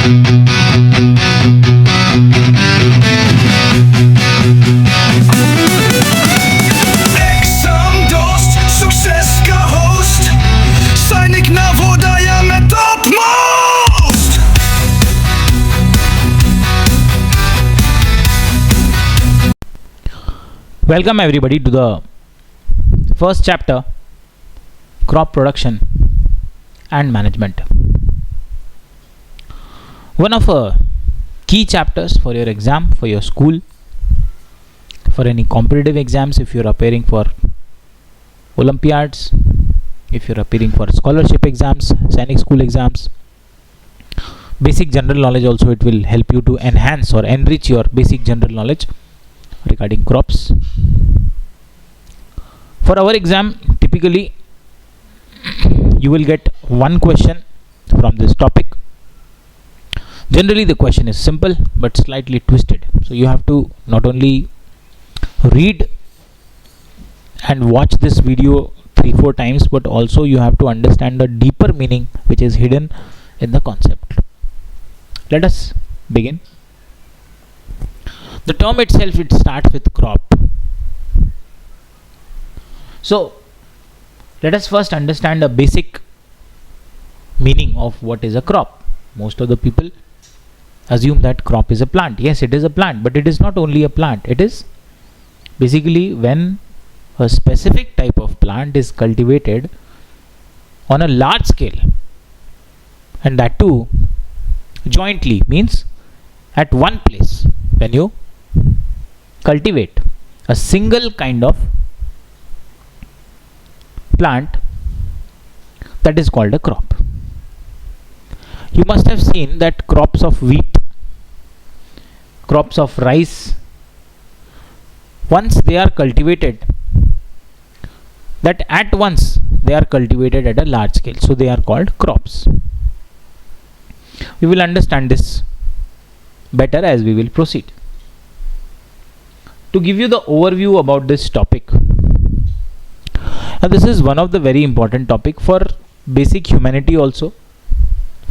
Exam dost, success ka host. Sainik na vodaya mein topmost. Welcome everybody to the first chapter, crop production and management. One of key chapters for your exam, for your school, for any competitive exams, if you're appearing for Olympiads, if you're appearing for scholarship exams, Sainik school exams, basic general knowledge also, it will help you to enhance or enrich your basic general knowledge regarding crops. For our exam, typically you will get one question from this topic. Generally the question is simple but slightly twisted, so you have to not only read and watch this video 3-4 times, but also you have to understand the deeper meaning which is hidden in the concept. Let us begin. The term itself, it starts with crop. So let us first understand the basic meaning of what is a crop. Most of the people assume that crop is a plant. Yes, it is a plant, but it is not only a plant. It is basically when a specific type of plant is cultivated on a large scale, and that too jointly, means at one place. When you cultivate a single kind of plant, that is called a crop. You must have seen that crops of wheat, crops of rice, once they are cultivated, that at once they are cultivated at a large scale, so they are called crops. We will understand this better as we will proceed. To give you the overview about this topic, and this is one of the very important topic for basic humanity also,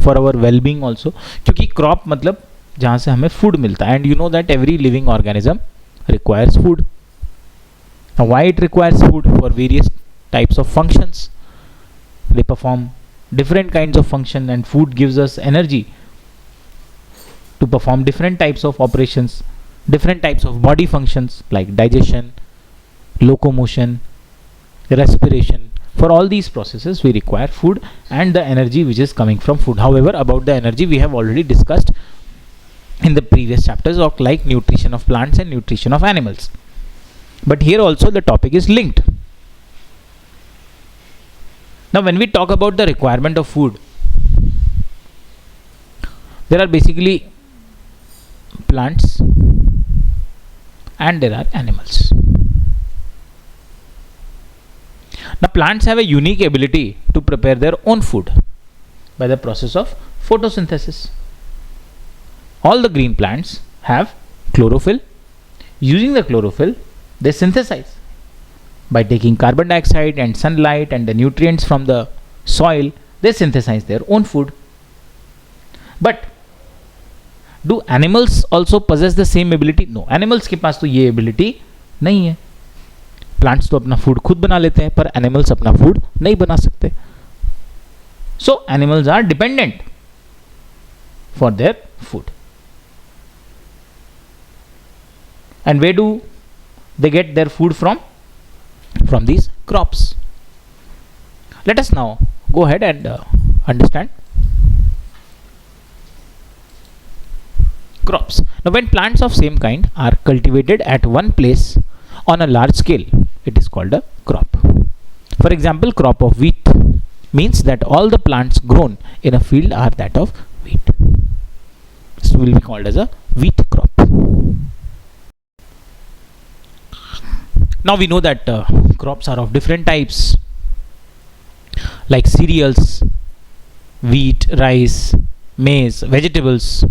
for our well-being also, क्योंकि crop मतलब जहाँ से हमें food मिलता है, and you know that every living organism requires food. Now why it requires food? For various types of functions. They perform different kinds of function, and food gives us energy to perform different types of operations, different types of body functions like digestion, locomotion, respiration. For all these processes we require food and the energy which is coming from food. However, about the energy we have already discussed in the previous chapters, of like nutrition of plants and nutrition of animals. But here also the topic is linked. Now when we talk about the requirement of food, there are basically plants and there are animals. Now plants have a unique ability to prepare their own food by the process of photosynthesis. All the green plants have chlorophyll. Using the chlorophyll, they synthesize. By taking carbon dioxide and sunlight and the nutrients from the soil, they synthesize their own food. But do animals also possess the same ability? No, animals के पास तो ये ability नहीं है. Plants तो अपना food खुद बना लेते हैं, पर एनिमल्स अपना फूड नहीं बना सकते. So animals are dependent for their food. And way do they get their food from these crops? Let us now go ahead and understand crops. Now when plants of same kind are cultivated at one place on a large scale, it is called a crop. For example, crop of wheat means that all the plants grown in a field are that of wheat. This will be called as a wheat crop. Now we know that crops are of different types, like cereals, wheat, rice, maize, vegetables,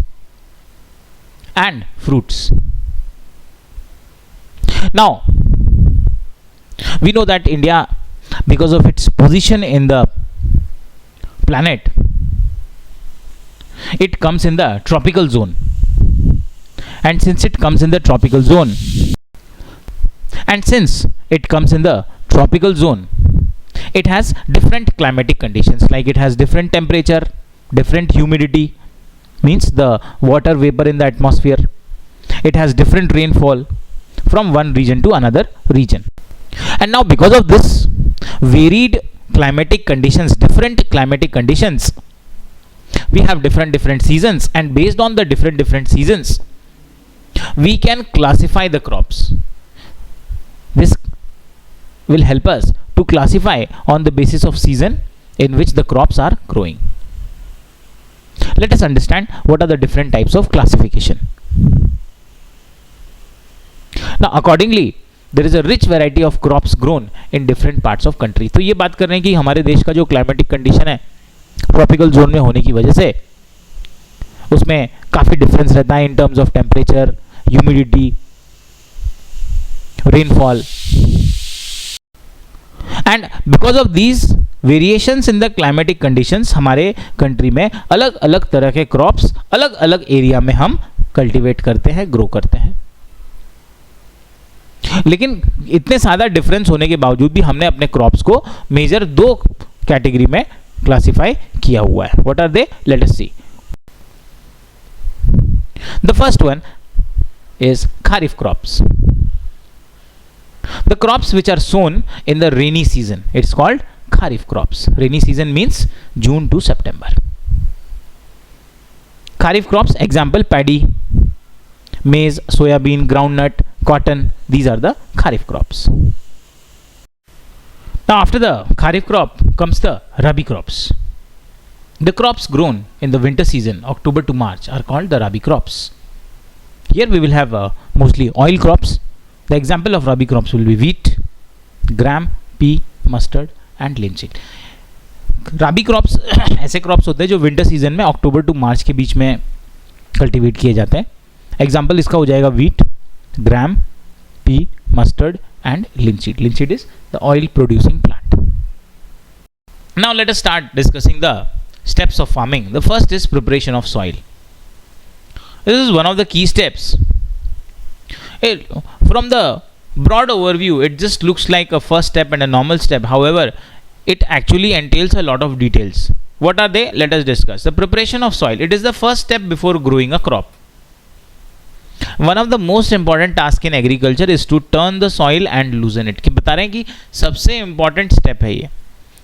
and fruits. Now we know that India, because of its position in the planet, it comes in the tropical zone. And since it comes in the tropical zone, it has different climatic conditions, like it has different temperature, different humidity, means the water vapor in the atmosphere. It has different rainfall from one region to another region. And now because of this varied climatic conditions, different climatic conditions, we have different seasons, and based on the different seasons, we can classify the crops. This will help us to classify on the basis of season in which the crops are growing. Let us understand what are the different types of classification. Now accordingly, there is a rich variety of crops grown in different parts of country. तो ये बात कर रहे हैं कि हमारे देश का जो क्लाइमेटिक कंडीशन है ट्रॉपिकल जोन में होने की वजह से उसमें काफी डिफरेंस रहता है इन terms of temperature, humidity, rainfall. And because of these variations in the climatic conditions हमारे कंट्री में अलग अलग तरह के क्रॉप्स अलग अलग एरिया में हम कल्टीवेट करते हैं, ग्रो करते हैं. लेकिन इतने सारा डिफरेंस होने के बावजूद भी हमने अपने क्रॉप्स को मेजर 2 कैटेगरी में क्लासिफाई किया हुआ है. What are they? Let us see. The first one is kharif crops. The crops which are sown in the rainy season, it's called kharif crops. Rainy season means June to September. Kharif crops, example paddy, maize, soyabean, groundnut, cotton. These are the kharif crops. Now after the kharif crop comes the rabi crops. The crops grown in the winter season, October to March, are called the rabi crops. Here we will have mostly oil crops. The example of rabi crops will be wheat, gram, pea, mustard and linseed. rabi crops ऐसे crops होते हैं जो winter season में अक्टूबर to मार्च के बीच में cultivate किए जाते हैं. एग्जाम्पल इसका हो जाएगा wheat, gram, pea, mustard and linseed. Linseed is the oil producing plant. Now let us start discussing the steps of farming. The first is preparation of soil. This is one of the key steps. From the broad overview, it just looks like a first step and a normal step. However, it actually entails a lot of details. What are they? Let us discuss. The preparation of soil. It is the first step before growing a crop. One of the most important tasks in agriculture is to turn the soil and loosen it. कि बता रहे हैं कि सबसे important step है ये.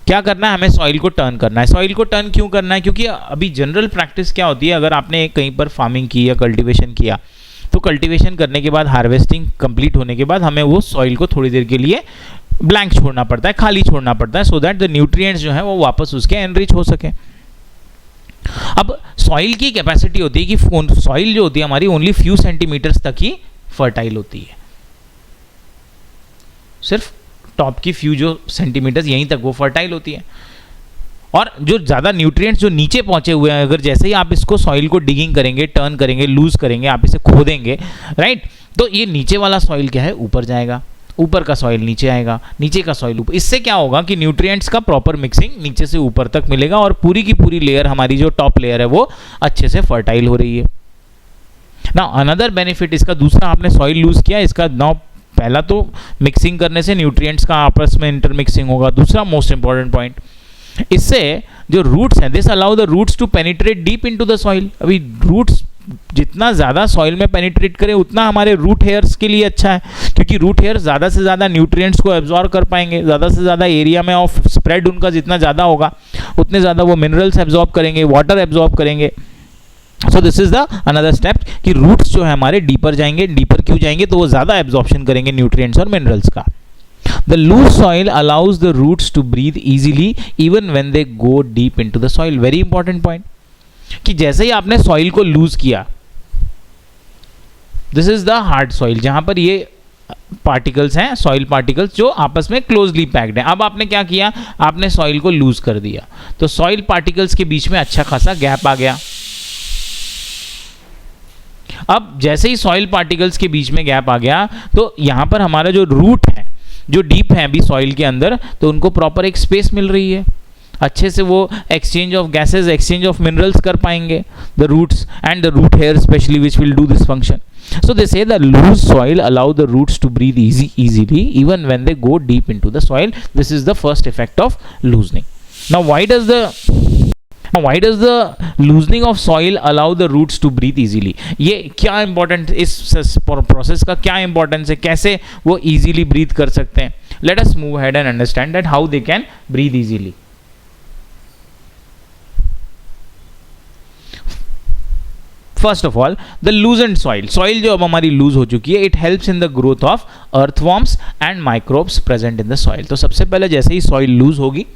क्या करना है? हमें सॉइल को टर्न करना है. सॉइल को टर्न क्यों करना है? क्योंकि अभी जनरल प्रैक्टिस क्या होती है, अगर आपने कहीं पर फार्मिंग की या कल्टीवेशन किया तो कल्टीवेशन करने के बाद, हार्वेस्टिंग कंप्लीट होने के बाद हमें वो सॉइल को थोड़ी देर के लिए ब्लैंक छोड़ना पड़ता है, खाली छोड़ना पड़ता है, सो दैट द न्यूट्रिएंट्स जो है वो वापस उसके एनरिच हो सके. अब सॉइल की कैपेसिटी होती है कि सॉइल जो होती है हमारी ओनली फ्यू सेंटीमीटर्स तक ही फर्टाइल होती है. सिर्फ टॉप की फ्यू जो सेंटीमीटर्स यहीं तक वो फर्टाइल होती है. और जो ज़्यादा न्यूट्रिएंट्स जो नीचे पहुंचे हुए हैं, अगर जैसे ही आप इसको सॉइल को डिगिंग करेंगे, टर्न करेंगे, लूज करेंगे, आप इसे खोदेंगे, राइट, तो ये नीचे वाला सॉइल क्या है, ऊपर जाएगा, ऊपर का सॉइल नीचे आएगा, नीचे का सॉइल ऊपर. इससे क्या होगा कि न्यूट्रिएंट्स का प्रॉपर मिक्सिंग नीचे से ऊपर तक मिलेगा और पूरी की पूरी लेयर, हमारी जो टॉप लेयर है वो अच्छे से फर्टाइल हो रही है. नाउ अनदर बेनिफिट इसका दूसरा, आपने सॉइल लूज किया, इसका नाउ पहला तो मिक्सिंग करने से न्यूट्रिएंट्स का आपस में इंटरमिक्सिंग होगा. दूसरा मोस्ट इंपॉर्टेंट पॉइंट, इससे जो रूट्स हैं, this allow the roots to penetrate deep into the soil. अभी रूट्स जितना ज़्यादा सॉइल में पेनिट्रेट करें उतना हमारे रूट हेयर्स के लिए अच्छा है, क्योंकि रूट हेयर ज़्यादा से ज़्यादा न्यूट्रिएंट्स को एब्जॉर्ब कर पाएंगे. ज़्यादा से ज़्यादा एरिया में ऑफ स्प्रेड उनका जितना ज़्यादा होगा उतने ज़्यादा वो मिनरल्स एब्जॉर्ब करेंगे, वाटर एब्जॉर्ब करेंगे. So this is the another step कि रूट्स जो है हमारे डीपर जाएंगे. डीपर क्यों जाएंगे? तो वो ज़्यादा एब्जॉर्प्शन करेंगे न्यूट्रिएंट्स और मिनरल्स का. The loose soil allows the roots to breathe easily even when they go deep into the soil. Very important point कि जैसे ही आपने सॉइल को लूज किया, this is the hard soil, जहां पर ये पार्टिकल्स हैं, सॉइल पार्टिकल्स जो आपस में क्लोजली पैक्ड हैं. अब आपने क्या किया, आपने सॉइल को लूज कर दिया, तो सॉइल पार्टिकल्स के बीच में अच्छा खासा गैप आ गया. अब जैसे ही सॉइल पार्टिकल्स के बीच में गैप आ गया तो यहां पर हमारा जो रूट है, जो डीप है अभी सॉइल के अंदर, तो उनको प्रॉपर एक स्पेस मिल रही है. अच्छे से वो exchange of gases, exchange of minerals कर पाएंगे, the roots and the root hair specially which will do this function. So they say the loose soil allow the roots to breathe easily even when they go deep into the soil. This is the first effect of loosening. Now why does the loosening of soil allow the roots to breathe easily? ये क्या important, इस process का क्या importance है, कैसे वो easily breathe कर सकते हैं? Let us move ahead and understand that how they can breathe easily. First of all the loosened soil जो अब हमारी लूज हो चुकी है, it helps in the growth of earthworms and microbes present in the soil. तो सबसे पहले जैसे ही सॉइल लूज होगी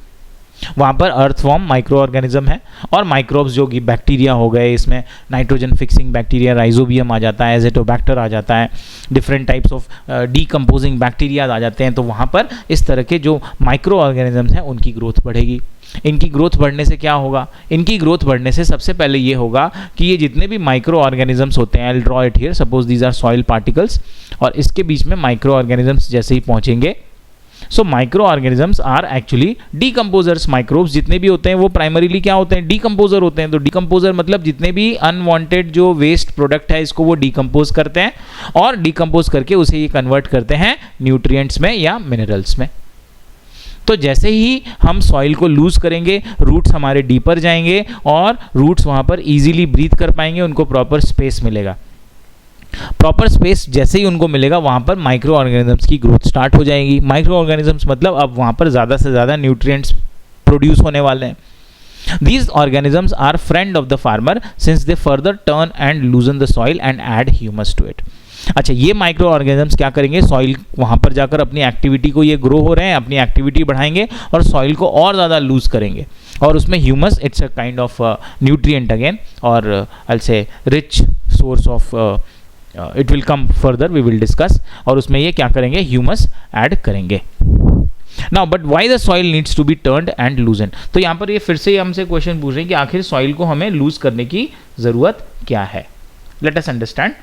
वहाँ पर अर्थवॉर्म माइक्रो ऑर्गेनिज्म है और माइक्रोब्स जो कि बैक्टीरिया हो गए, इसमें नाइट्रोजन फिक्सिंग बैक्टीरिया राइजोबियम आ जाता है, एजेटोबैक्टर आ जाता है, different types of decomposing bacteria आ जाते हैं. तो वहाँ पर इस तरह के जो माइक्रो ऑर्गेनिजम्स हैं उनकी ग्रोथ बढ़ेगी. इनकी ग्रोथ बढ़ने से क्या होगा? इनकी ग्रोथ बढ़ने से सबसे पहले ये होगा कि ये जितने भी माइक्रो ऑर्गेनिजम्स होते हैं, I will draw it here, suppose these are soil particles, और इसके बीच में माइक्रो ऑर्गेनिजम्स जैसे ही पहुंचेंगे, so micro organisms are actually decomposers. Microbes जितने भी होते हैं वो प्राइमरीली क्या होते हैं? डीकम्पोजर होते हैं. तो डीकम्पोजर मतलब जितने भी अनवांटेड जो वेस्ट प्रोडक्ट है इसको वो डीकम्पोज करते हैं और डीकम्पोज करके उसे ये कन्वर्ट करते हैं न्यूट्रिएंट्स में या मिनरल्स में. तो जैसे ही हम सॉइल को लूज करेंगे, रूट्स हमारे डीपर जाएंगे और रूट्स वहाँ पर इजीली ब्रीथ कर पाएंगे, उनको प्रॉपर स्पेस मिलेगा. प्रॉपर स्पेस जैसे ही उनको मिलेगा वहाँ पर माइक्रो ऑर्गेनिजम्स की ग्रोथ स्टार्ट हो जाएगी. माइक्रो ऑर्गेनिजम्स मतलब अब वहाँ पर ज़्यादा से ज़्यादा न्यूट्रिएंट्स प्रोड्यूस होने वाले हैं. These organisms are friend of the farmer since they further turn and loosen the soil and add humus to it. अच्छा, ये माइक्रो ऑर्गेनिजम्स क्या करेंगे? सॉइल वहाँ पर जाकर अपनी एक्टिविटी को, ये ग्रो हो रहे हैं, अपनी एक्टिविटी बढ़ाएंगे और सॉइल को और ज़्यादा लूज करेंगे और उसमें humus, it's a kind of nutrient again, और I say rich source of, it will come further, we will discuss, और उसमें ये क्या करेंगे? ह्यूमस ऐड करेंगे. Now but why the soil needs to be turned and loosen. तो यहाँ पर ये फिर से हमसे क्वेश्चन पूछ रहे हैं कि आखिर सॉइल को हमें लूज करने की ज़रूरत क्या है. Let us understand.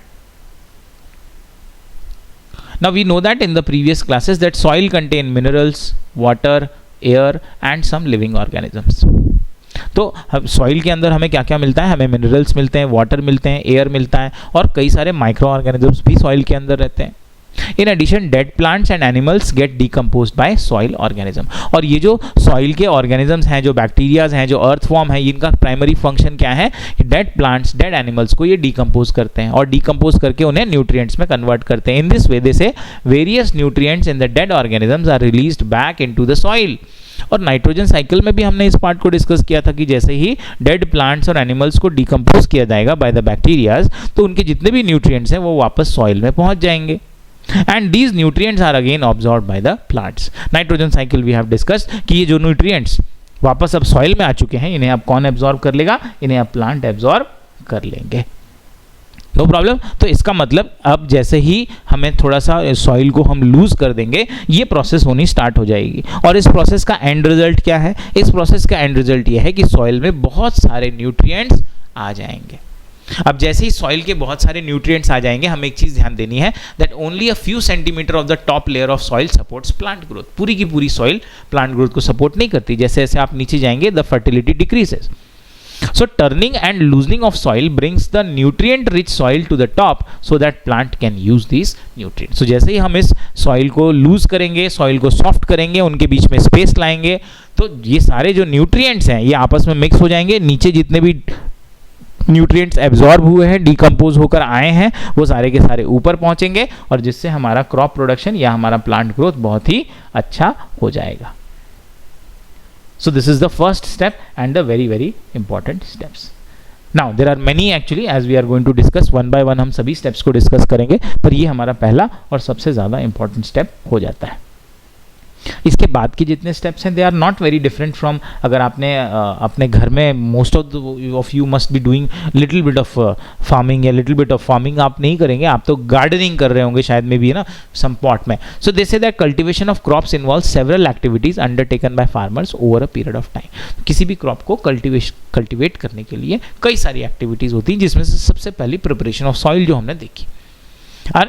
Now we know that in the previous classes that soil contain minerals, water, air and some living organisms. तो सॉइल के अंदर हमें क्या क्या मिलता है? हमें मिनरल्स मिलते हैं, वाटर मिलते हैं, एयर मिलता है और कई सारे माइक्रो ऑर्गेनिजम्स भी सॉइल के अंदर रहते हैं. In addition dead plants and animals get decomposed by soil organism. और ये जो सॉइल के ऑर्गेनिजम्स हैं, जो बैक्टीरियाज हैं, जो अर्थवॉर्म है, इनका प्राइमरी फंक्शन क्या है? डेड प्लांट्स, डेड एनिमल्स को ये डीकम्पोज करते हैं और डीकम्पोज करके उन्हें न्यूट्रिएंट्स में कन्वर्ट करते हैं. In this way they say various nutrients in the dead organisms are released back into the soil. और नाइट्रोजन साइकिल में भी हमने इस पार्ट को डिस्कस किया था कि जैसे ही डेड प्लांट्स और एनिमल्स को डीकम्पोज किया जाएगा बाय द बैक्टीरियाज, तो उनके जितने भी न्यूट्रिएंट्स हैं वो वापस सॉइल में पहुंच जाएंगे. And these nutrients are again absorbed by the plants. Nitrogen cycle we have discussed कि ये जो nutrients वापस अब सॉइल में आ चुके हैं, इन्हें अब कौन एब्जॉर्ब कर लेगा? इन्हें अब प्लांट एब्जॉर्ब कर लेंगे. No problem. तो इसका मतलब अब जैसे ही हमें थोड़ा सा सॉइल को हम लूज कर देंगे, ये प्रोसेस होनी स्टार्ट हो जाएगी. और इस प्रोसेस का एंड रिजल्ट क्या है? इस प्रोसेस का एंड रिजल्ट ये है कि सॉइल में बहुत सारे न्यूट्रिएंट्स आ जाएंगे. अब जैसे ही सॉइल के बहुत सारे न्यूट्रिएंट्स आ जाएंगे, हमें एक चीज़ ध्यान देनी है that only a few centimetre of the top layer of soil supports plant growth. पूरी की पूरी सॉइल प्लांट ग्रोथ को सपोर्ट नहीं करती. जैसे जैसे आप नीचे जाएंगे the fertility decreases. So turning and loosening of soil brings the nutrient rich soil to the top so that plant can use these nutrients. So जैसे ही हम इस सॉइल को लूज करेंगे, सॉइल को सॉफ्ट करेंगे, उनके बीच में स्पेस लाएंगे, तो ये सारे जो न्यूट्रिएंट्स हैं ये आपस में मिक्स हो जाएंगे. नीचे जितने भी न्यूट्रिएंट्स एब्जॉर्ब हुए हैं, डीकम्पोज होकर आए हैं, वो सारे के सारे ऊपर पहुंचेंगे और जिससे हमारा क्रॉप प्रोडक्शन या हमारा प्लांट ग्रोथ बहुत ही अच्छा हो जाएगा. So this is the first step and the very very important steps. Now there are many actually, as we are going to discuss one by one, हम सभी steps को discuss करेंगे, पर ये हमारा पहला और सबसे ज़्यादा important step हो जाता है. इसके बाद के जितने स्टेप्स हैं they are not very different from, अगर आपने अपने घर में most of you must be doing little bit of farming या लिटिल बिट ऑफ फार्मिंग आप नहीं करेंगे, आप तो गार्डनिंग कर रहे होंगे शायद में भी, है ना, सम पॉट में. So they say that cultivation of crops involve several activities undertaken by farmers over a period of time. किसी भी क्रॉप को कल्टिवेट करने के लिए कई सारी एक्टिविटीज़ होती हैं, जिसमें से सबसे पहली प्रिपरेशन ऑफ सॉइल जो हमने देखी.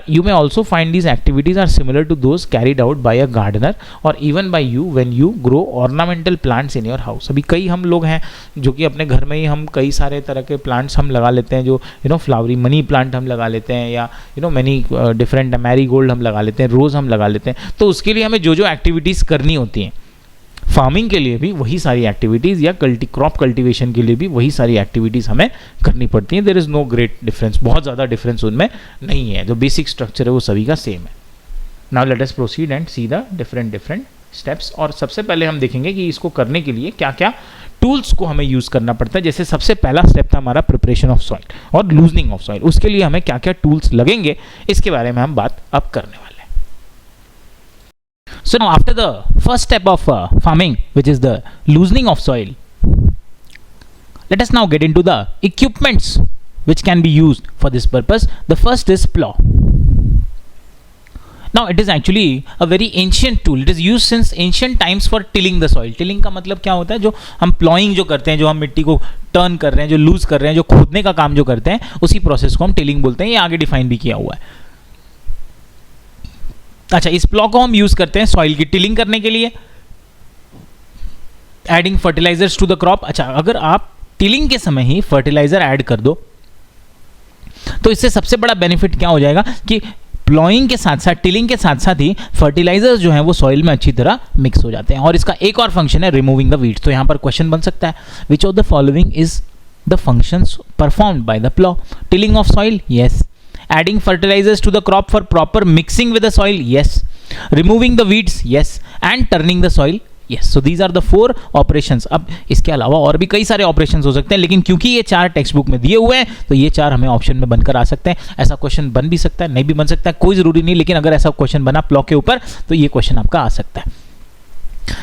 You may also find these activities are similar to those carried out by a gardener or even by you when you grow ornamental plants in your house. अभी कई हम लोग हैं जो कि अपने घर में ही हम कई सारे तरह के प्लांट्स हम लगा लेते हैं, जो फ्लावरी मनी प्लांट हम लगा लेते हैं, या मैनी डिफरेंट मैरीगोल्ड हम लगा लेते हैं, रोज़ हम लगा लेते हैं. तो उसके लिए हमें जो जो एक्टिविटीज़ करनी होती हैं, फार्मिंग के लिए भी वही सारी एक्टिविटीज़, या क्रॉप कल्टीवेशन के लिए भी वही सारी एक्टिविटीज़ हमें करनी पड़ती हैं. There is no great difference, बहुत ज़्यादा डिफरेंस उनमें नहीं है. जो बेसिक स्ट्रक्चर है वो सभी का सेम है. Now let us proceed and see the different steps. और सबसे पहले हम देखेंगे कि इसको करने के लिए क्या क्या टूल्स को हमें यूज़ करना पड़ता है. जैसे सबसे पहला स्टेप था हमारा प्रिपरेशन ऑफ सॉइल और लूजनिंग ऑफ सॉइल. उसके लिए हमें क्या क्या टूल्स लगेंगे इसके बारे में हम बात अब करने वाले हैं. So now after the first step of farming, which is the loosening of soil, let us now get into the equipments which can be used for this purpose. The first is plow. Now it is actually a very ancient tool. It is used since ancient times for tilling the soil. Tilling का मतलब क्या होता है? जो हम plowing जो करते हैं, जो हम मिट्टी को टर्न कर रहे हैं, जो लूज कर रहे हैं, जो खोदने का काम जो करते हैं, उसी प्रोसेस को हम टिलिंग बोलते हैं. ये आगे डिफाइन भी किया हुआ है. अच्छा, इस प्लॉ को हम यूज करते हैं सॉइल की टिलिंग करने के लिए, adding fertilisers to the crop. अच्छा, अगर आप टिलिंग के समय ही फर्टिलाइजर ऐड कर दो तो इससे सबसे बड़ा बेनिफिट क्या हो जाएगा कि प्लॉइंग के साथ साथ, टिलिंग के साथ साथ ही फर्टिलाइजर्स जो हैं वो सॉइल में अच्छी तरह मिक्स हो जाते हैं. और इसका एक और फंक्शन है रिमूविंग द वीड्स. तो यहां पर क्वेश्चन बन सकता है, which of the following is the functions performed by the plough? Tilling of soil, yes. Adding fertilizers to the crop for proper mixing with the soil, yes. Removing the weeds, yes. And turning the soil, yes. So these are the 4 operations. अब इसके अलावा और भी कई सारे operations हो सकते हैं, लेकिन क्योंकि ये 4 टेक्स्ट बुक में दिए हुए हैं तो ये 4 हमें ऑप्शन में बनकर आ सकते हैं. ऐसा क्वेश्चन बन भी सकता है, नहीं भी बन सकता है, कोई जरूरी नहीं. लेकिन अगर ऐसा क्वेश्चन बना प्लॉ के ऊपर तो ये क्वेश्चन आपका आ सकता है,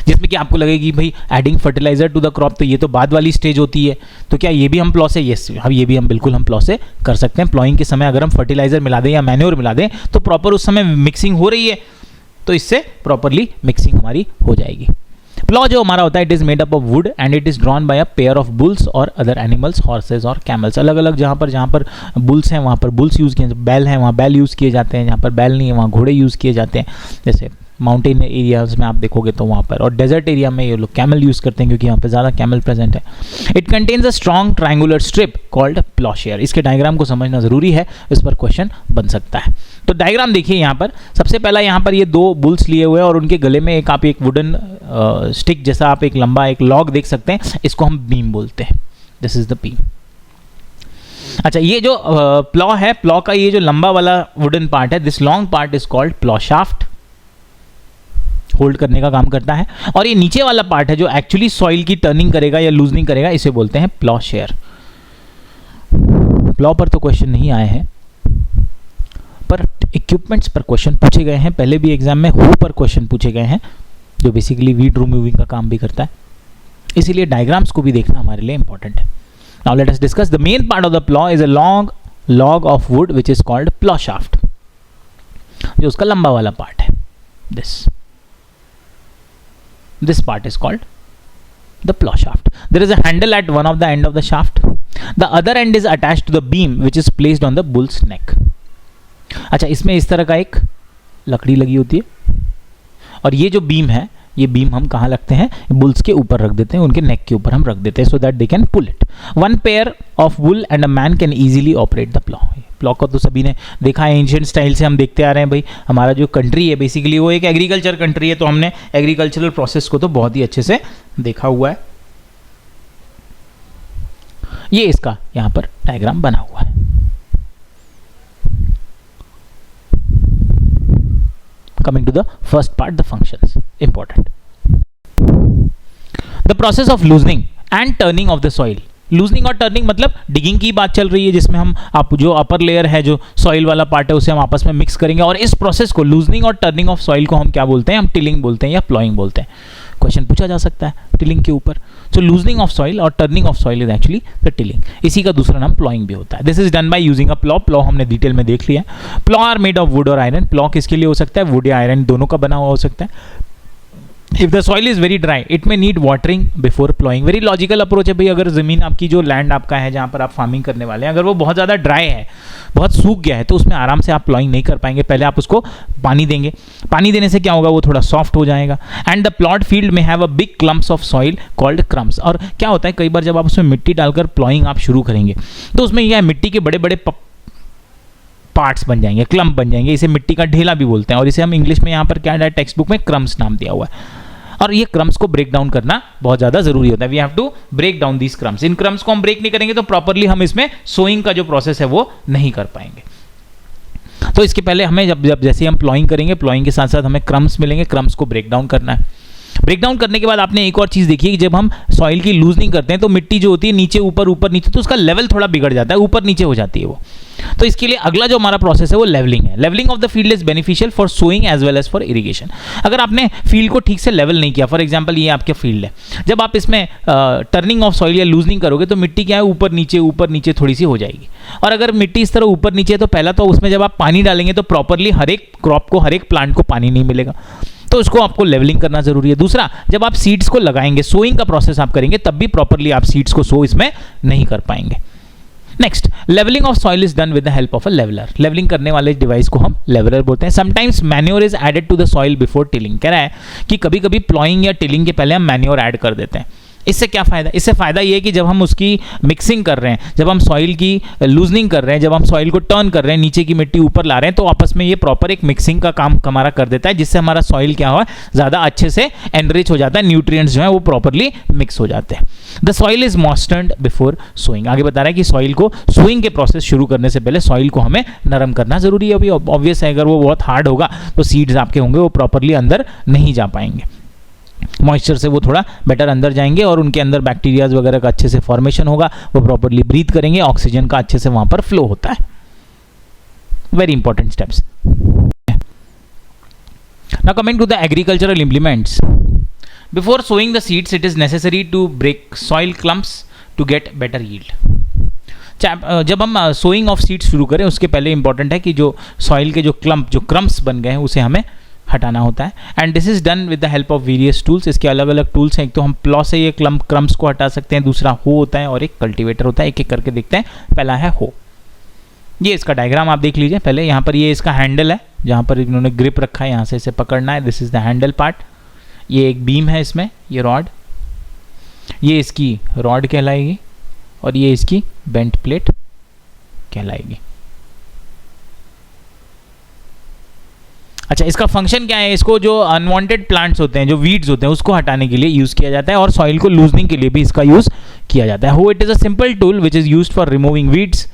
जिसमें कि आपको लगेगी भाई adding fertiliser to the crop, तो ये तो बाद वाली स्टेज होती है, तो क्या ये भी हम प्लॉ से? यस, हम ये भी हम बिल्कुल हम प्लॉ से कर सकते हैं. प्लॉइंग के समय अगर हम फर्टिलाइजर मिला दें या मैन्योर मिला दें तो प्रॉपर उस समय मिक्सिंग हो रही है, तो इससे प्रॉपरली मिक्सिंग हमारी हो जाएगी. प्लॉ जो हमारा होता है, it is made up of would and it is drawn by a pair of bulls और अदर एनिमल्स, हॉर्सेज और कैमल्स. अलग अलग जहाँ पर बुल्स हैं वहाँ पर बुल्स यूज़ किए, बैल हैं वहाँ बैल यूज़ किए जाते हैं, जहाँ पर बैल नहीं है वहाँ घोड़े यूज़ किए जाते हैं. जैसे माउंटेन एरियाज में आप देखोगे तो वहाँ पर, और डेजर्ट एरिया में ये लोग कैमल यूज़ करते हैं क्योंकि यहाँ पे ज़्यादा कैमल प्रेजेंट है. It contains a strong triangular strip called ploughshare. इसके डायग्राम को समझना ज़रूरी है, इस पर क्वेश्चन बन सकता है. तो डायग्राम देखिए यहाँ पर. सबसे पहला यहाँ पर ये 2 बुल्स लिए हुए हैं और उनके गले में आप एक वुडन स्टिक जैसा आप एक लंबा एक लॉग देख सकते हैं. इसको हम बीम बोलते हैं. This is the beam. अच्छा, ये जो प्लॉ है, प्लॉ का ये जो लंबा वाला वुडन पार्ट है, this long part is called plough shaft, hold करने का काम करता है. और ये नीचे वाला पार्ट है जो एक्चुअली सॉइल की टर्निंग करेगा या लूजनिंग करेगा, इसे बोलते हैं प्लॉशेयर. प्लॉ पर तो क्वेश्चन नहीं आए हैं, पर इक्विपमेंट्स पर क्वेश्चन पूछे गए हैं. पहले भी एग्जाम में हो पर क्वेश्चन पूछे गए हैं, जो बेसिकली वीड रिमूविंग का काम भी करता है. इसीलिए डायग्राम्स को भी देखना हमारे लिए इंपॉर्टेंट है. Now let us discuss the main part of the plough is a long log of would which is called plough shaft. जो उसका लंबा वाला पार्ट है, this part is called the plow shaft. There is a handle at one of the end of the shaft. The other end is attached to the beam which is placed on the bull's neck. अच्छा, इसमें इस तरह का एक लकड़ी लगी होती है और ये जो बीम है, ये बीम हम कहाँ रखते हैं? बुल्स के ऊपर रख देते हैं, उनके नेक के ऊपर हम रख देते हैं, so that they can pull it. One pair of bull and a man can easily operate the plough. Plough को तो सभी ने देखा है, एंशिएंट स्टाइल से हम देखते आ रहे हैं. भाई हमारा जो कंट्री है बेसिकली वो एक एग्रीकल्चर कंट्री है, तो हमने एग्रीकल्चरल प्रोसेस को तो बहुत ही अच्छे से देखा हुआ है. ये इसका यहाँ पर डायग्राम बना हुआ है. Coming to the first part, the functions, important. The process of loosening and turning of the soil. Loosening और टर्निंग मतलब डिगिंग की बात चल रही है, जिसमें हम जो अपर लेयर है, जो सॉइल वाला पार्ट है, उसे हम आपस में मिक्स करेंगे. और इस प्रोसेस को, लूजनिंग और टर्निंग ऑफ सॉइल को हम क्या बोलते हैं? हम टिलिंग बोलते हैं या प्लॉइंग बोलते हैं. क्वेश्चन पूछा जा सकता है टिलिंग के ऊपर. सो लूजनिंग ऑफ सॉइल और turning of soil is actually the tilling. इसी का दूसरा नाम प्लॉइंग भी होता है. This is done by using a plough. Plough हमने डिटेल में देख लिया. Plough are made of wood और आयरन. प्लॉ किसके लिए हो सकता है? वुड या आयरन दोनों का बना हुआ हो सकता है. If the soil is very dry it may need watering before ploughing. Very logical approach है भाई। अगर ज़मीन आपकी, जो लैंड आपका है जहाँ पर आप फार्मिंग करने वाले हैं, अगर वो बहुत ज़्यादा ड्राई है, बहुत सूख गया है, तो उसमें आराम से आप प्लॉइंग नहीं कर पाएंगे। पहले आप उसको पानी देंगे। पानी देने से क्या होगा, वो थोड़ा सॉफ्ट हो जाएगा। एंड द प्लॉट फील्ड में have a big clumps of soil called crumbs. और क्या होता है, कई बार जब आप उसमें मिट्टी डालकर प्लॉइंग आप शुरू करेंगे तो उसमें यह मिट्टी के बड़े बड़े पार्ट्स बन जाएंगे, क्लम्प बन जाएंगे। इसे मिट्टी का ढेला भी बोलते हैं, और इसे हम इंग्लिश में यहाँ पर क्या है, टेक्स्ट बुक में क्रम्स नाम दिया हुआ है। और ये क्रम्स को ब्रेक डाउन करना बहुत ज़्यादा जरूरी होता है। We have to break down these crumbs. इन क्रम्स को हम ब्रेक नहीं करेंगे तो प्रॉपरली हम इसमें सोइंग का जो प्रोसेस है वो नहीं कर पाएंगे। तो इसके पहले हमें जब जैसे हम प्लॉइंग करेंगे, प्लॉइंग के साथ साथ हमें क्रम्स मिलेंगे, क्रम्स को ब्रेक डाउन करना है। ब्रेक डाउन करने के बाद आपने एक और चीज़ देखी कि जब हम सॉइल की लूजनिंग करते हैं तो मिट्टी जो होती है नीचे ऊपर, ऊपर नीचे, तो उसका लेवल थोड़ा बिगड़ जाता है, ऊपर नीचे हो जाती है वो। तो इसके लिए अगला जो हमारा प्रोसेस है वो लेवलिंग है। Levelling of the field is beneficial for sowing as well as for irrigation. अगर आपने फील्ड को ठीक से लेवल नहीं किया, फॉर एग्जांपल ये आपका फील्ड है, जब आप इसमें टर्निंग ऑफ सॉइल या लूजनिंग करोगे तो मिट्टी क्या है, ऊपर नीचे थोड़ी सी हो जाएगी। और अगर मिट्टी इस तरह ऊपर नीचे है तो पहला तो उसमें जब आप पानी डालेंगे तो प्रॉपरली हर एक क्रॉप को, हर एक प्लांट को पानी नहीं मिलेगा। तो उसको आपको लेवलिंग करना जरूरी है। दूसरा, जब आप सीड्स को लगाएंगे, सोइंग का प्रोसेस आप करेंगे, तब भी प्रॉपरली आप सीड्स को सो इसमें नहीं कर पाएंगे। Next, levelling of soil is done with the help of a leveller. Levelling करने वाले डिवाइस को हम लेवलर बोलते हैं। Sometimes manure is added to the soil before tilling. कह रहा है कि कभी कभी प्लॉइंग या टिलिंग के पहले हम मैन्योर ऐड कर देते हैं। इससे क्या फ़ायदा? इससे फ़ायदा ये है कि जब हम उसकी मिक्सिंग कर रहे हैं, जब हम सॉइल की लूजनिंग कर रहे हैं, जब हम सॉइल को टर्न कर रहे हैं, नीचे की मिट्टी ऊपर ला रहे हैं, तो आपस में ये प्रॉपर एक मिक्सिंग का काम हमारा कर देता है, जिससे हमारा सॉइल क्या हो, ज़्यादा अच्छे से एनरिच हो जाता है, न्यूट्रिएंट्स जो है वो प्रॉपरली मिक्स हो जाते हैं। The soil is moistured before sowing. आगे बता रहा है कि सॉइल को सोइंग के प्रोसेस शुरू करने से पहले सॉइल को हमें नरम करना जरूरी है। अभी ऑब्वियस है, अगर वो बहुत हार्ड होगा तो सीड्स आपके होंगे वो प्रॉपरली अंदर नहीं जा पाएंगे। मॉइस्चर से वो थोड़ा बेटर अंदर जाएंगे और उनके अंदर बैक्टीरियाज वगैरह का अच्छे से फॉर्मेशन होगा, वो प्रॉपरली ब्रीथ करेंगे, ऑक्सीजन का अच्छे से वहां पर फ्लो होता है। Very important steps. Now coming to the agricultural implements. Before sowing the seeds it is necessary to break soil clumps to get better yield. जब हम सोइंग ऑफ सीड्स शुरू करें उसके पहले इंपॉर्टेंट है कि जो सॉइल के जो क्रम्प्स बन गए हैं उसे हमें हटाना होता है। And this is done with the help of various tools. इसके अलग अलग टूल्स हैं। एक तो हम प्लॉ से ये क्रम्प्स को हटा सकते हैं, दूसरा हो होता है और एक कल्टीवेटर होता है। एक एक करके देखते हैं। पहला है हो। ये इसका डायग्राम आप देख लीजिए। पहले यहाँ पर ये इसका हैंडल है जहाँ पर इन्होंने ग्रिप रखा है, यहाँ से इसे पकड़ना है। This is the handle part. ये एक बीम है, इसमें ये रॉड, ये इसकी रॉड कहलाएगी और ये इसकी बेंट प्लेट कहलाएगी। अच्छा, इसका फंक्शन क्या है? इसको जो अनवांटेड प्लांट्स होते हैं, जो वीड्स होते हैं, उसको हटाने के लिए यूज किया जाता है और सॉइल को लूजनिंग के लिए भी इसका यूज किया जाता है। हो it is a simple tool which is used for removing weeds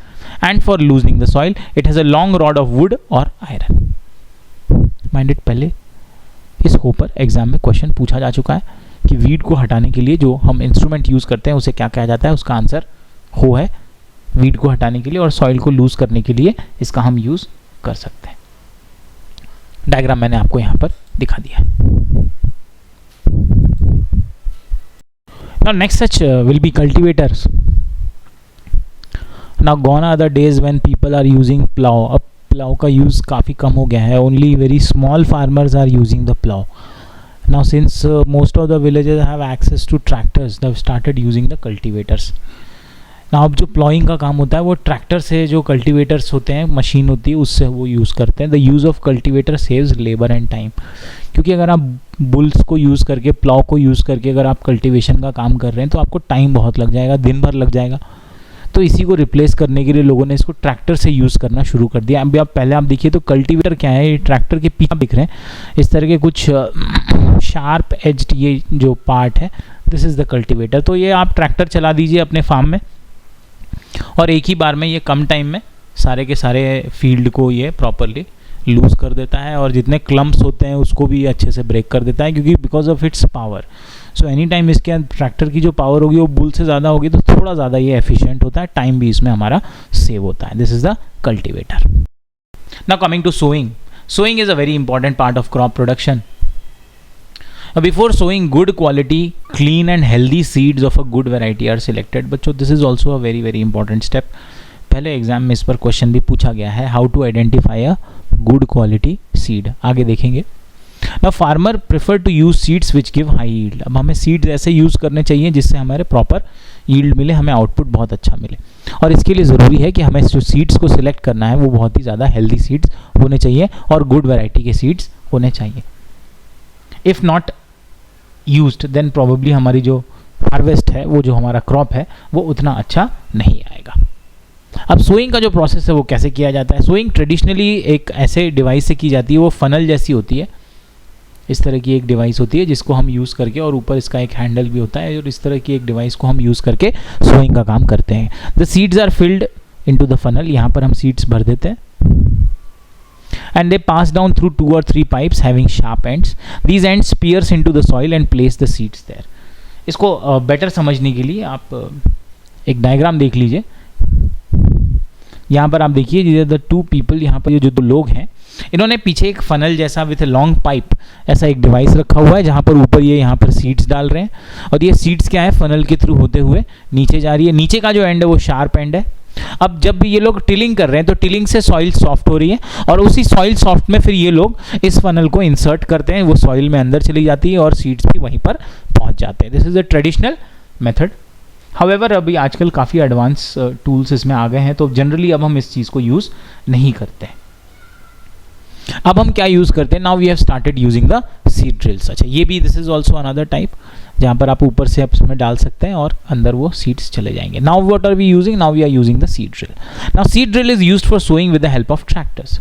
and for loosening the soil. It has a long rod of wood और आयरन। माइंडेड, पहले इस हो पर एग्जाम में क्वेश्चन पूछा जा चुका है कि वीड को हटाने के लिए जो हम इंस्ट्रूमेंट यूज करते हैं उसे क्या कहा जाता है। उसका आंसर हो है। वीड को हटाने के लिए और सॉइल को लूज करने के लिए इसका हम यूज कर सकते हैं। डायग्राम मैंने आपको यहां पर दिखा दिया। Now next such will be cultivators. Now gone are the days when people are using plow. अब plow का यूज काफ़ी कम हो गया है. Only very small farmers are using the plow. Now since most of the villages have access to tractors, they have started using the cultivators. Now अब जो ploughing का काम होता है वो ट्रैक्टर से, जो कल्टीवेटर्स होते हैं, मशीन होती है, उससे वो यूज़ करते हैं. The use of cultivator saves labour and time. क्योंकि अगर आप बुल्स को यूज़ करके, प्लॉ को यूज़ करके अगर आप कल्टीवेशन का काम कर रहे हैं तो आपको टाइम बहुत लग जाएगा, दिन भर लग जाएगा. तो इसी को रिप्लेस करने के लिए लोगों ने इसको ट्रैक्टर से यूज़ करना शुरू कर दिया. अभी आप पहले आप देखिए तो कल्टीवेटर क्या है, ये ट्रैक्टर के पीछे दिख रहे हैं इस तरह के कुछ शार्प एज्ड ये जो पार्ट है, दिस इज़ द कल्टीवेटर. तो ये आप ट्रैक्टर चला दीजिए अपने फार्म में और एक ही बार में ये कम टाइम में सारे के सारे फील्ड को ये प्रॉपरली लूज कर देता है और जितने क्लम्प्स होते हैं उसको भी अच्छे से ब्रेक कर देता है, क्योंकि because of its power. So any time इसके ट्रैक्टर की जो पावर होगी वो बुल से ज़्यादा होगी तो थोड़ा ज़्यादा ये एफिशिएंट होता है, टाइम भी इसमें हमारा सेव होता है. This is the cultivator. Now coming to sowing. Sowing is a very important part of crop production. Before sowing, good quality, clean and healthy seeds of a good variety are selected. बच्चों, this is also a very very important step. पहले exam में इस पर question भी पूछा गया है, how to identify a good quality seed. आगे देखेंगे. ना farmer prefer to use seeds which give high yield. अब हमें सीड्स ऐसे यूज़ करने चाहिए जिससे हमारे प्रॉपर यील्ड मिले, हमें आउटपुट बहुत अच्छा मिले। और इसके लिए ज़रूरी है कि हमें जो सीड्स को सिलेक्ट करना है वो बहुत ही ज़्यादा हेल्दी सीड्स होने चाहिए और गुड वैरायटी के सीड्स होने चाहिए। If not used then probably हमारी जो हार्वेस्ट है, वो जो हमारा क्रॉप है, वो उतना अच्छा नहीं आएगा। अब सोइंग का जो प्रोसेस है वो कैसे किया जाता है? सोइंग ट्रेडिशनली एक ऐसे डिवाइस से की जाती है, वो फनल जैसी होती है। इस तरह की एक डिवाइस होती है जिसको हम यूज़ करके, और ऊपर इसका एक हैंडल भी होता है, और इस तरह की एक डिवाइस को हम यूज़ करके सोइंग का काम करते हैं। The seeds are filled into the funnel, यहाँ पर हम सीड्स भर देते हैं, and they pass down through 2 or 3 pipes having sharp ends. These ends pierce into the soil and place the seeds there. इसको बेटर समझने के लिए आप एक डायग्राम देख लीजिए। यहाँ पर आप देखिए, these are the 2 people, यहाँ पर ये जो 2 लोग हैं, इन्होंने पीछे एक फनल जैसा विथ लॉन्ग पाइप ऐसा एक डिवाइस रखा हुआ है, जहाँ पर ऊपर ये यहाँ पर सीड्स डाल रहे हैं, और ये सीड्स क्या है, फनल के थ्रू होते हुए नीचे जा रही है। नीचे का जो एंड है वो शार्प एंड है। अब जब भी ये लोग टिलिंग कर रहे हैं तो टिलिंग से सॉइल सॉफ्ट हो रही है, और उसी सॉइल सॉफ्ट में फिर ये लोग इस फनल को इंसर्ट करते हैं, वो सॉइल में अंदर चली जाती है और सीड्स भी वहीं पर पहुंच जाते हैं। This is a traditional method. However अभी आजकल काफ़ी एडवांस टूल्स इसमें आ गए हैं, तो जनरली अब हम इस चीज़ को यूज़ नहीं करते हैं। अब हम क्या यूज़ करते हैं? Now we have started using the seed drills. अच्छा, ये भी this is also another type, जहाँ पर आप ऊपर से इसमें डाल सकते हैं और अंदर वो सीड्स चले जाएंगे। Now what are we using? Now we are using the seed drill. Now seed drill is used for sowing with the help of tractors.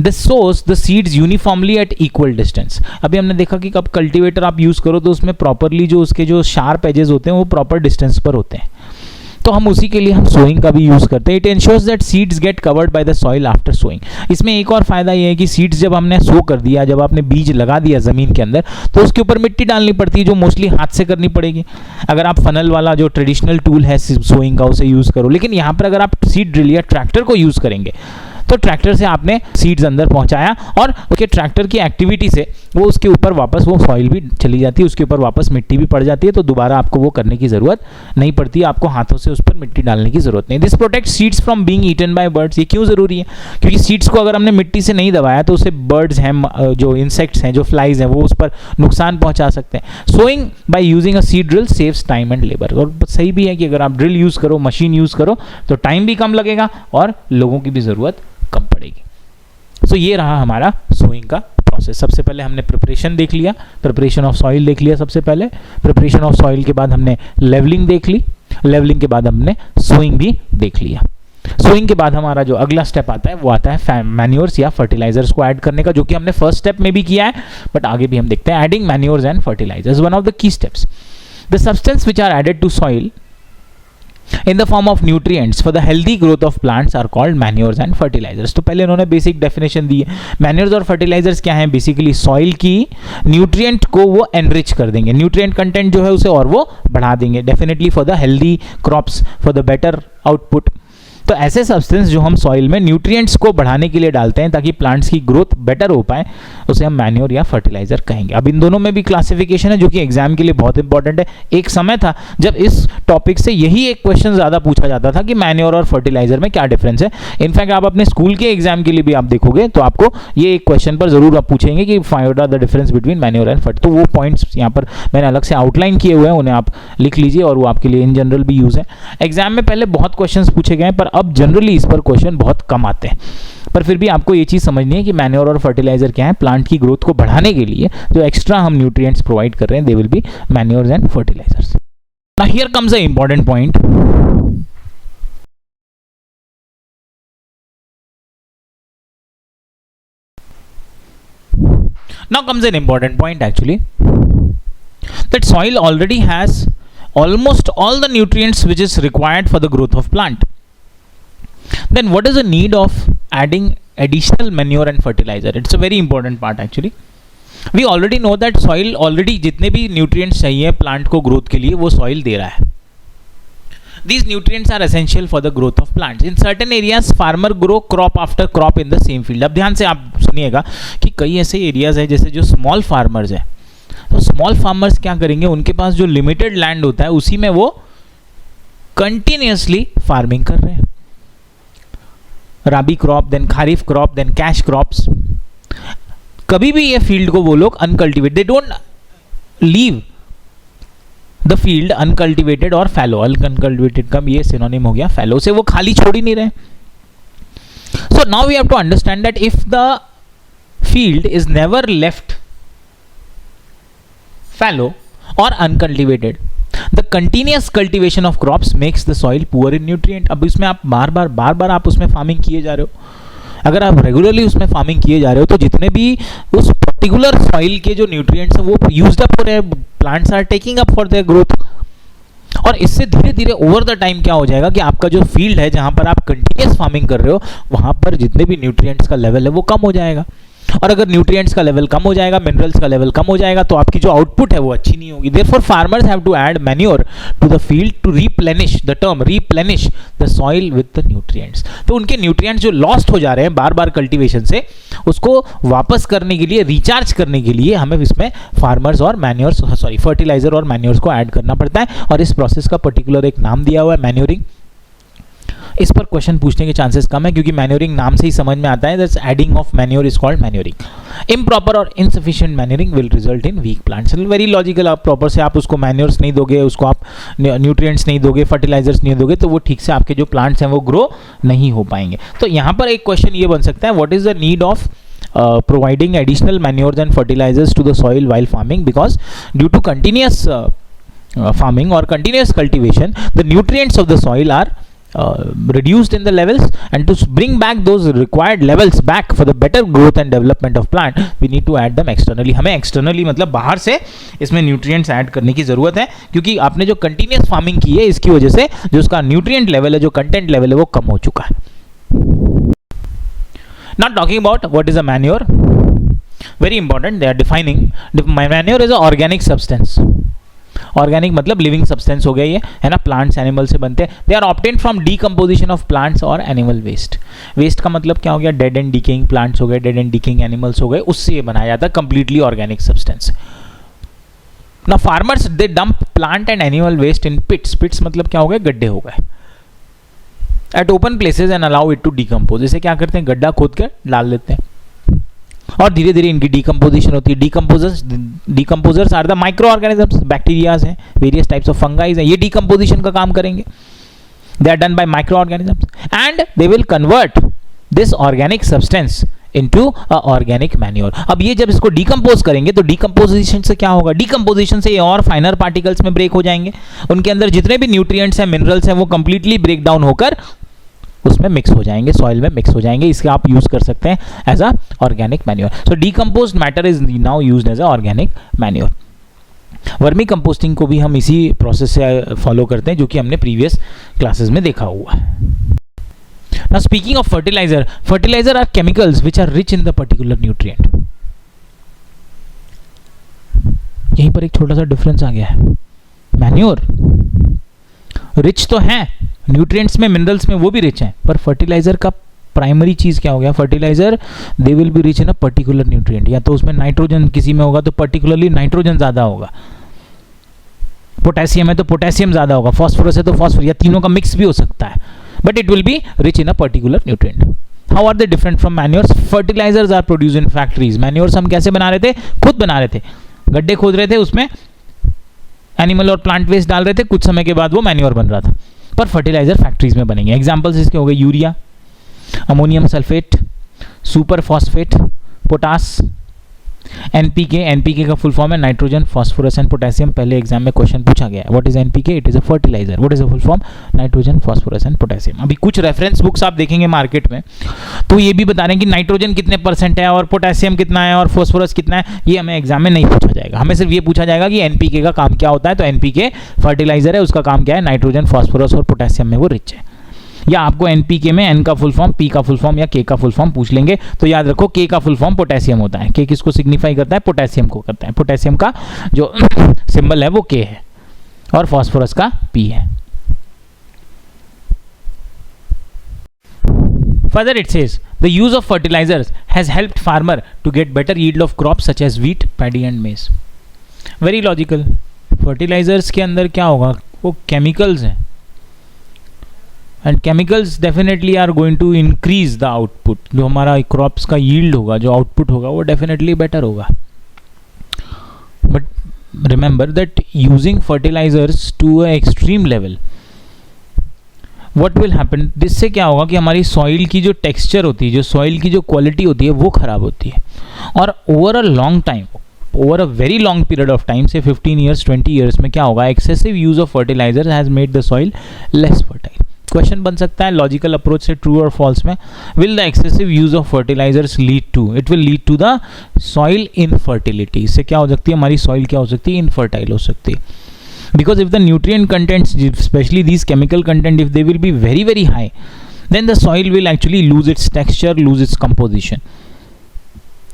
This sows the seeds uniformly at equal distance. अभी हमने देखा कि कब cultivator आप use करो तो उसमें properly जो उसके जो शार्प एजेस होते हैं वो प्रॉपर डिस्टेंस पर होते हैं, तो हम उसी के लिए हम सोइंग का भी यूज़ करते हैं। It ensures that seeds get covered by the soil after sowing. इसमें एक और फायदा ये है कि सीड्स जब हमने सो कर दिया, जब आपने बीज लगा दिया ज़मीन के अंदर, तो उसके ऊपर मिट्टी डालनी पड़ती है, जो मोस्टली हाथ से करनी पड़ेगी। अगर आप फनल वाला जो ट्रेडिशनल टूल है सोइंग का, उसे यूज़ करो, लेकिन यहाँ पर अगर आप सीड ड्रिल या ट्रैक्टर को यूज़ करेंगे तो ट्रैक्टर से आपने सीड्स अंदर पहुंचाया, और उसके ट्रैक्टर की एक्टिविटी से वो उसके ऊपर वापस वो सॉइल भी चली जाती है, उसके ऊपर वापस मिट्टी भी पड़ जाती है, तो दोबारा आपको वो करने की ज़रूरत नहीं पड़ती, आपको हाथों से उस पर मिट्टी डालने की ज़रूरत नहीं। This protect seeds from being eaten by birds. ये क्यों ज़रूरी है? क्योंकि सीड्स को अगर हमने मिट्टी से नहीं दबाया तो उसे बर्ड्स हैं, जो इंसेक्ट्स हैं, जो फ्लाइज हैं, वो उस पर नुकसान पहुँचा सकते हैं। Sowing by using a seed drill saves time and labour. और सही भी है कि अगर आप ड्रिल यूज़ करो, मशीन यूज़ करो, तो टाइम भी कम लगेगा और लोगों की भी ज़रूरत कम पड़ेगी। तो ये रहा हमारा सोइंग का प्रोसेस। सबसे पहले हमने प्रिपरेशन देख लिया, प्रिपरेशन ऑफ सॉइल देख लिया सबसे पहले। प्रिपरेशन ऑफ सॉइल के बाद हमने लेवलिंग देख ली, लेवलिंग के बाद हमने सोइंग भी देख लिया। सोइंग के बाद हमारा जो अगला स्टेप आता है वो आता है मैन्योर्स या फर्टिलाइजर्स को ऐड करने का, जो कि हमने फर्स्ट स्टेप में भी किया है, बट आगे भी हम देखते हैं। Adding manures and fertilisers one of the key steps. The substance which are added to soil in the form of nutrients for the healthy growth of plants are called manures and fertilizers। तो पहले इन्होंने basic definition दी है। Manures और fertilisers क्या हैं? Basically soil की nutrient को वो एनरिच कर देंगे, न्यूट्रिएंट कंटेंट जो है उसे और वो बढ़ा देंगे, definitely for the healthy crops, for the better output. तो ऐसे सब्सटेंस जो हम सॉइल में न्यूट्रिएंट्स को बढ़ाने के लिए डालते हैं ताकि प्लांट्स की ग्रोथ बेटर हो पाए, उसे हम मैन्योर या फर्टिलाइजर कहेंगे। अब इन दोनों में भी क्लासिफिकेशन है जो कि एग्जाम के लिए बहुत इंपॉर्टेंट है। एक समय था जब इस टॉपिक से यही एक क्वेश्चन ज़्यादा पूछा जाता था कि मैन्योर और फर्टिलाइजर में क्या डिफरेंस है। इनफैक्ट आप अपने स्कूल के एग्जाम के लिए भी आप देखोगे तो आपको ये एक क्वेश्चन पर जरूर आप पूछेंगे कि find out the difference between manure and fert. तो वो पॉइंट्स यहाँ पर मैंने अलग से आउटलाइन किए हुए हैं, उन्हें आप लिख लीजिए और वो आपके लिए इन जनरल भी यूज़ है। एग्जाम में पहले बहुत क्वेश्चन पूछे गए हैं, पर अब जनरली इस पर क्वेश्चन बहुत कम आते हैं, पर फिर भी आपको ये चीज़ समझनी है कि मैन्योर और फर्टिलाइजर क्या है। प्लांट की ग्रोथ को बढ़ाने के लिए जो एक्स्ट्रा हम न्यूट्रिएंट्स प्रोवाइड कर रहे हैं, they will be manures and fertilisers. Now here comes a important point. Now comes an important point actually, that soil already has almost all the nutrients which is required for the growth of plant. Then what is the need of adding additional manure and fertilizer? It's a very important part actually. We already know that soil already जितने भी nutrients चाहिए plant को growth के लिए वो soil दे रहा है. These nutrients are essential for the growth of plants. In certain areas, farmer grow crop after crop in the same field. अब ध्यान से आप सुनिएगा कि कई ऐसे एरियाज हैं जैसे जो स्मॉल फार्मर्स हैं, तो स्मॉल फार्मर्स क्या करेंगे, उनके पास जो लिमिटेड लैंड होता है उसी में वो कंटिन्यूसली फार्मिंग कर रहे हैं। Rabi crop, then kharif crop, then cash crops. कभी भी ये फील्ड को वो लोग uncultivated, they don't leave the field uncultivated और फैलो। अनकल्टिवेटेड का ये सिनोनिम हो गया फैलो से, वो खाली छोड़ ही नहीं रहे। So now we have to understand that if the field is never left fallow or uncultivated, the continuous cultivation of crops makes the soil poor in nutrient। अब इसमें आप बार बार आप उसमें फार्मिंग किए जा रहे हो, अगर आप रेगुलरली उसमें फार्मिंग किए जा रहे हो तो जितने भी उस पर्टिकुलर सॉइल के जो न्यूट्रिएंट्स हैं वो यूज्ड अप हो रहे हैं, plants are taking up for their growth. और इससे धीरे धीरे ओवर द टाइम क्या हो जाएगा कि आपका जो फील्ड है जहां पर आप कंटिन्यूस फार्मिंग कर रहे हो वहां पर जितने भी न्यूट्रिएंट्स का लेवल है वो कम हो जाएगा। और अगर न्यूट्रिएंट्स का लेवल कम हो जाएगा, मिनरल्स का लेवल कम हो जाएगा, तो आपकी जो आउटपुट है वो अच्छी नहीं होगी। Therefore farmers have to add manure to the field to replenish the term replenish the soil with the nutrients. तो उनके न्यूट्रिएंट्स जो लॉस्ट हो जा रहे हैं बार बार कल्टीवेशन से, उसको वापस करने के लिए, रिचार्ज करने के लिए हमें इसमें फार्मर्स और मैन्योर्स फर्टिलाइजर और मैन्योर्स को ऐड करना पड़ता है। और इस प्रोसेस का पर्टिकुलर एक नाम दिया हुआ है मैन्योरिंग। इस पर क्वेश्चन पूछने के चांसेस कम है क्योंकि मैन्योरिंग नाम से ही समझ में आता है, that's adding of manure is called manuring. Improper और insufficient manuring will result in weak plants. Very logical, आप प्रॉपर से आप उसको मैन्योर्स नहीं दोगे, उसको आप न्यूट्रिएंट्स नहीं दोगे, फर्टिलाइजर्स नहीं दोगे, तो वो ठीक से आपके जो प्लांट्स हैं वो ग्रो नहीं हो पाएंगे। तो यहाँ पर एक क्वेश्चन ये बन सकता है, what is the need of providing additional manures and fertilizers to the soil while farming, because due to continuous farming or continuous cultivation the nutrients of the soil are reduced in the levels, and to bring back those required levels back for the better growth and development of plant we need to add them externally। हमें externally मतलब बाहर से इसमें nutrients add करने की ज़रूरत है क्योंकि आपने जो continuous farming की है इसकी वजह से जो उसका nutrient level है, जो content level है वो कम हो चुका है। Now talking about what is a manure, very important, they are defining manure is a organic substance। Organic मतलब लिविंग सब्सटेंस हो गया ये, है ना, प्लांट्स एनिमल से बनते हैं। They are obtained from decomposition of plants और एनिमल वेस्ट। वेस्ट का मतलब क्या हो गया, डेड एंड डिकेइंग प्लांट्स हो गए, डेड एंड डिकेइंग एनिमल्स हो गए, उससे ये बनाया जाता है completely organic substance. Now farmers they dump plant and animal waste in pits. Pits मतलब क्या हो गए, गड्ढे हो गए, at open places and allow it to decompose. इसे क्या करते हैं, गड्ढा खोद कर डाल देते हैं और धीरे धीरे इनकी डीकम्पोजिशन होती है। Decomposers are the micro organisms, bacterias हैं, वेरियस टाइप्स ऑफ फंगाइज हैं, ये डीकम्पोजिशन का काम करेंगे। They are done by micro organisms and they will convert this organic substance into a organic manure. अब ये जब इसको डीकम्पोज करेंगे तो डीकम्पोजिशन से क्या होगा, डीकम्पोजिशन से ये और फाइनर पार्टिकल्स में ब्रेक हो जाएंगे, उनके अंदर जितने भी न्यूट्रिएंट्स हैं, मिनरल्स हैं, वो कंप्लीटली ब्रेक डाउन होकर उसमें मिक्स हो जाएंगे, सॉइल में मिक्स हो जाएंगे। इसके आप यूज कर सकते हैं as a organic manure. So decomposed matter is now used as a organic manure. Vermi composting को भी हम इसी प्रोसेस से फॉलो करते हैं जो कि हमने प्रीवियस क्लासेस में देखा हुआ है। Now speaking of fertilizer are chemicals which are rich in the particular nutrient। यहीं पर एक छोटा सा डिफरेंस आ गया है। मैन्योर रिच तो है न्यूट्रिएंट्स में, मिनरल्स में, वो भी रिच हैं, पर फर्टिलाइजर का प्राइमरी चीज क्या हो गया, fertiliser they will be rich in a particular nutrient. या तो उसमें नाइट्रोजन किसी में होगा तो पर्टिकुलरली नाइट्रोजन ज्यादा होगा, पोटेशियम है तो पोटेशियम ज्यादा होगा, फॉस्फोरस है तो फॉस्फोरस, या तीनों का मिक्स भी हो सकता है, but it will be rich in a particular nutrient। How are they different from manures? Fertilizers are produced in factories। Manures हम कैसे बना रहे थे, खुद बना रहे थे, गड्ढे खोद रहे थे, उसमें एनिमल और प्लांट वेस्ट डाल रहे थे, कुछ समय के बाद वो मैन्योर बन रहा था। पर फर्टिलाइजर फैक्ट्रीज में बनेंगे। एग्जाम्पल्स इसके हो गए urea, ammonium sulphate, super phosphate, potash, NPK. NPK का फुल फॉर्म है नाइट्रोजन, फॉस्फोरस एंड पोटेशियम। पहले एग्जाम में क्वेश्चन पूछा गया है, what is NPK, it is a fertiliser. What is a full form, nitrogen, phosphorus and potassium. अभी कुछ reference books आप देखेंगे मार्केट में तो ये भी बता रहे हैं कि नाइट्रोजन कितने % है और पोटेशियम कितना है और फॉस्फोरस कितना है। ये हमें एग्जाम में नहीं पूछा जाएगा, हमें सिर्फ ये पूछा जाएगा कि एनपीके का काम क्या होता है। तो एनपीके फर्टिलाइजर है, उसका काम क्या है, नाइट्रोजन, फॉस्फोरस और पोटेशियम में वो रिच है। या आपको एनपीके में एन का फुल फॉर्म, पी का फुल फॉर्म या के का फुल फॉर्म पूछ लेंगे तो याद रखो के का फुल फॉर्म पोटेशियम होता है। के किसको सिग्निफाई करता है, पोटेशियम को करता है। पोटेशियम का जो सिंबल है वो के है और फॉस्फोरस का पी है। Further it says the use of fertilizers has helped farmer to get better yield of crops such as wheat, paddy and maize। Very logical। fertilizers के अंदर क्या होगा, वो केमिकल्स हैं, and chemicals definitely are going to increase the output. जो हमारा crops का yield होगा, जो आउटपुट होगा, वो डेफिनेटली बेटर होगा. But remember that using fertilisers to a extreme level, what will happen, जिससे क्या होगा कि हमारी सॉइल की जो टेक्सचर होती है, जो सॉइल की जो क्वालिटी होती है, वो खराब होती है. और over a long time, over a very long period of time, से 15 ईयर्स 20 ईयर्स में क्या होगा, excessive use of fertiliser has made the soil less fertile. Question बन सकता है लॉजिकल अप्रोच से, ट्रू और फॉल्स में. Will the excessive use of fertilisers lead to, it will lead to the soil infertility. इससे क्या हो सकती है, हमारी सॉइल क्या हो सकती है, इनफर्टाइल हो सकती है. Because if the nutrient contents, especially these chemical content, if they will be very very high, then the soil will actually lose its texture, lose its composition.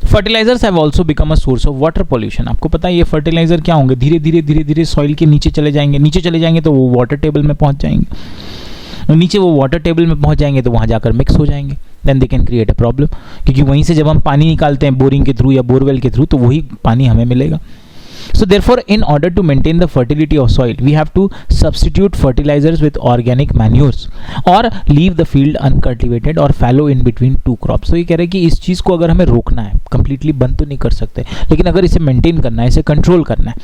Fertilizers have also become a source of water pollution. आपको पता है ये fertiliser क्या होंगे, धीरे धीरे soil के नीचे चले जाएंगे तो वो वाटर टेबल में पहुंच जाएंगे. नीचे वो वाटर टेबल में पहुंच जाएंगे तो वहां जाकर मिक्स हो जाएंगे. Then they can create a problem, क्योंकि वहीं से जब हम पानी निकालते हैं बोरिंग के थ्रू या बोरवेल के थ्रू, तो वही पानी हमें मिलेगा. So therefore, in order to maintain the fertility of soil, we have to substitute fertilizers with organic manures or leave the field uncultivated or fallow in between two crops. So ये कह रहे हैं कि इस चीज़ को अगर हमें रोकना है, completely बंद तो नहीं कर सकते, लेकिन अगर इसे मेंटेन करना है, इसे कंट्रोल करना है,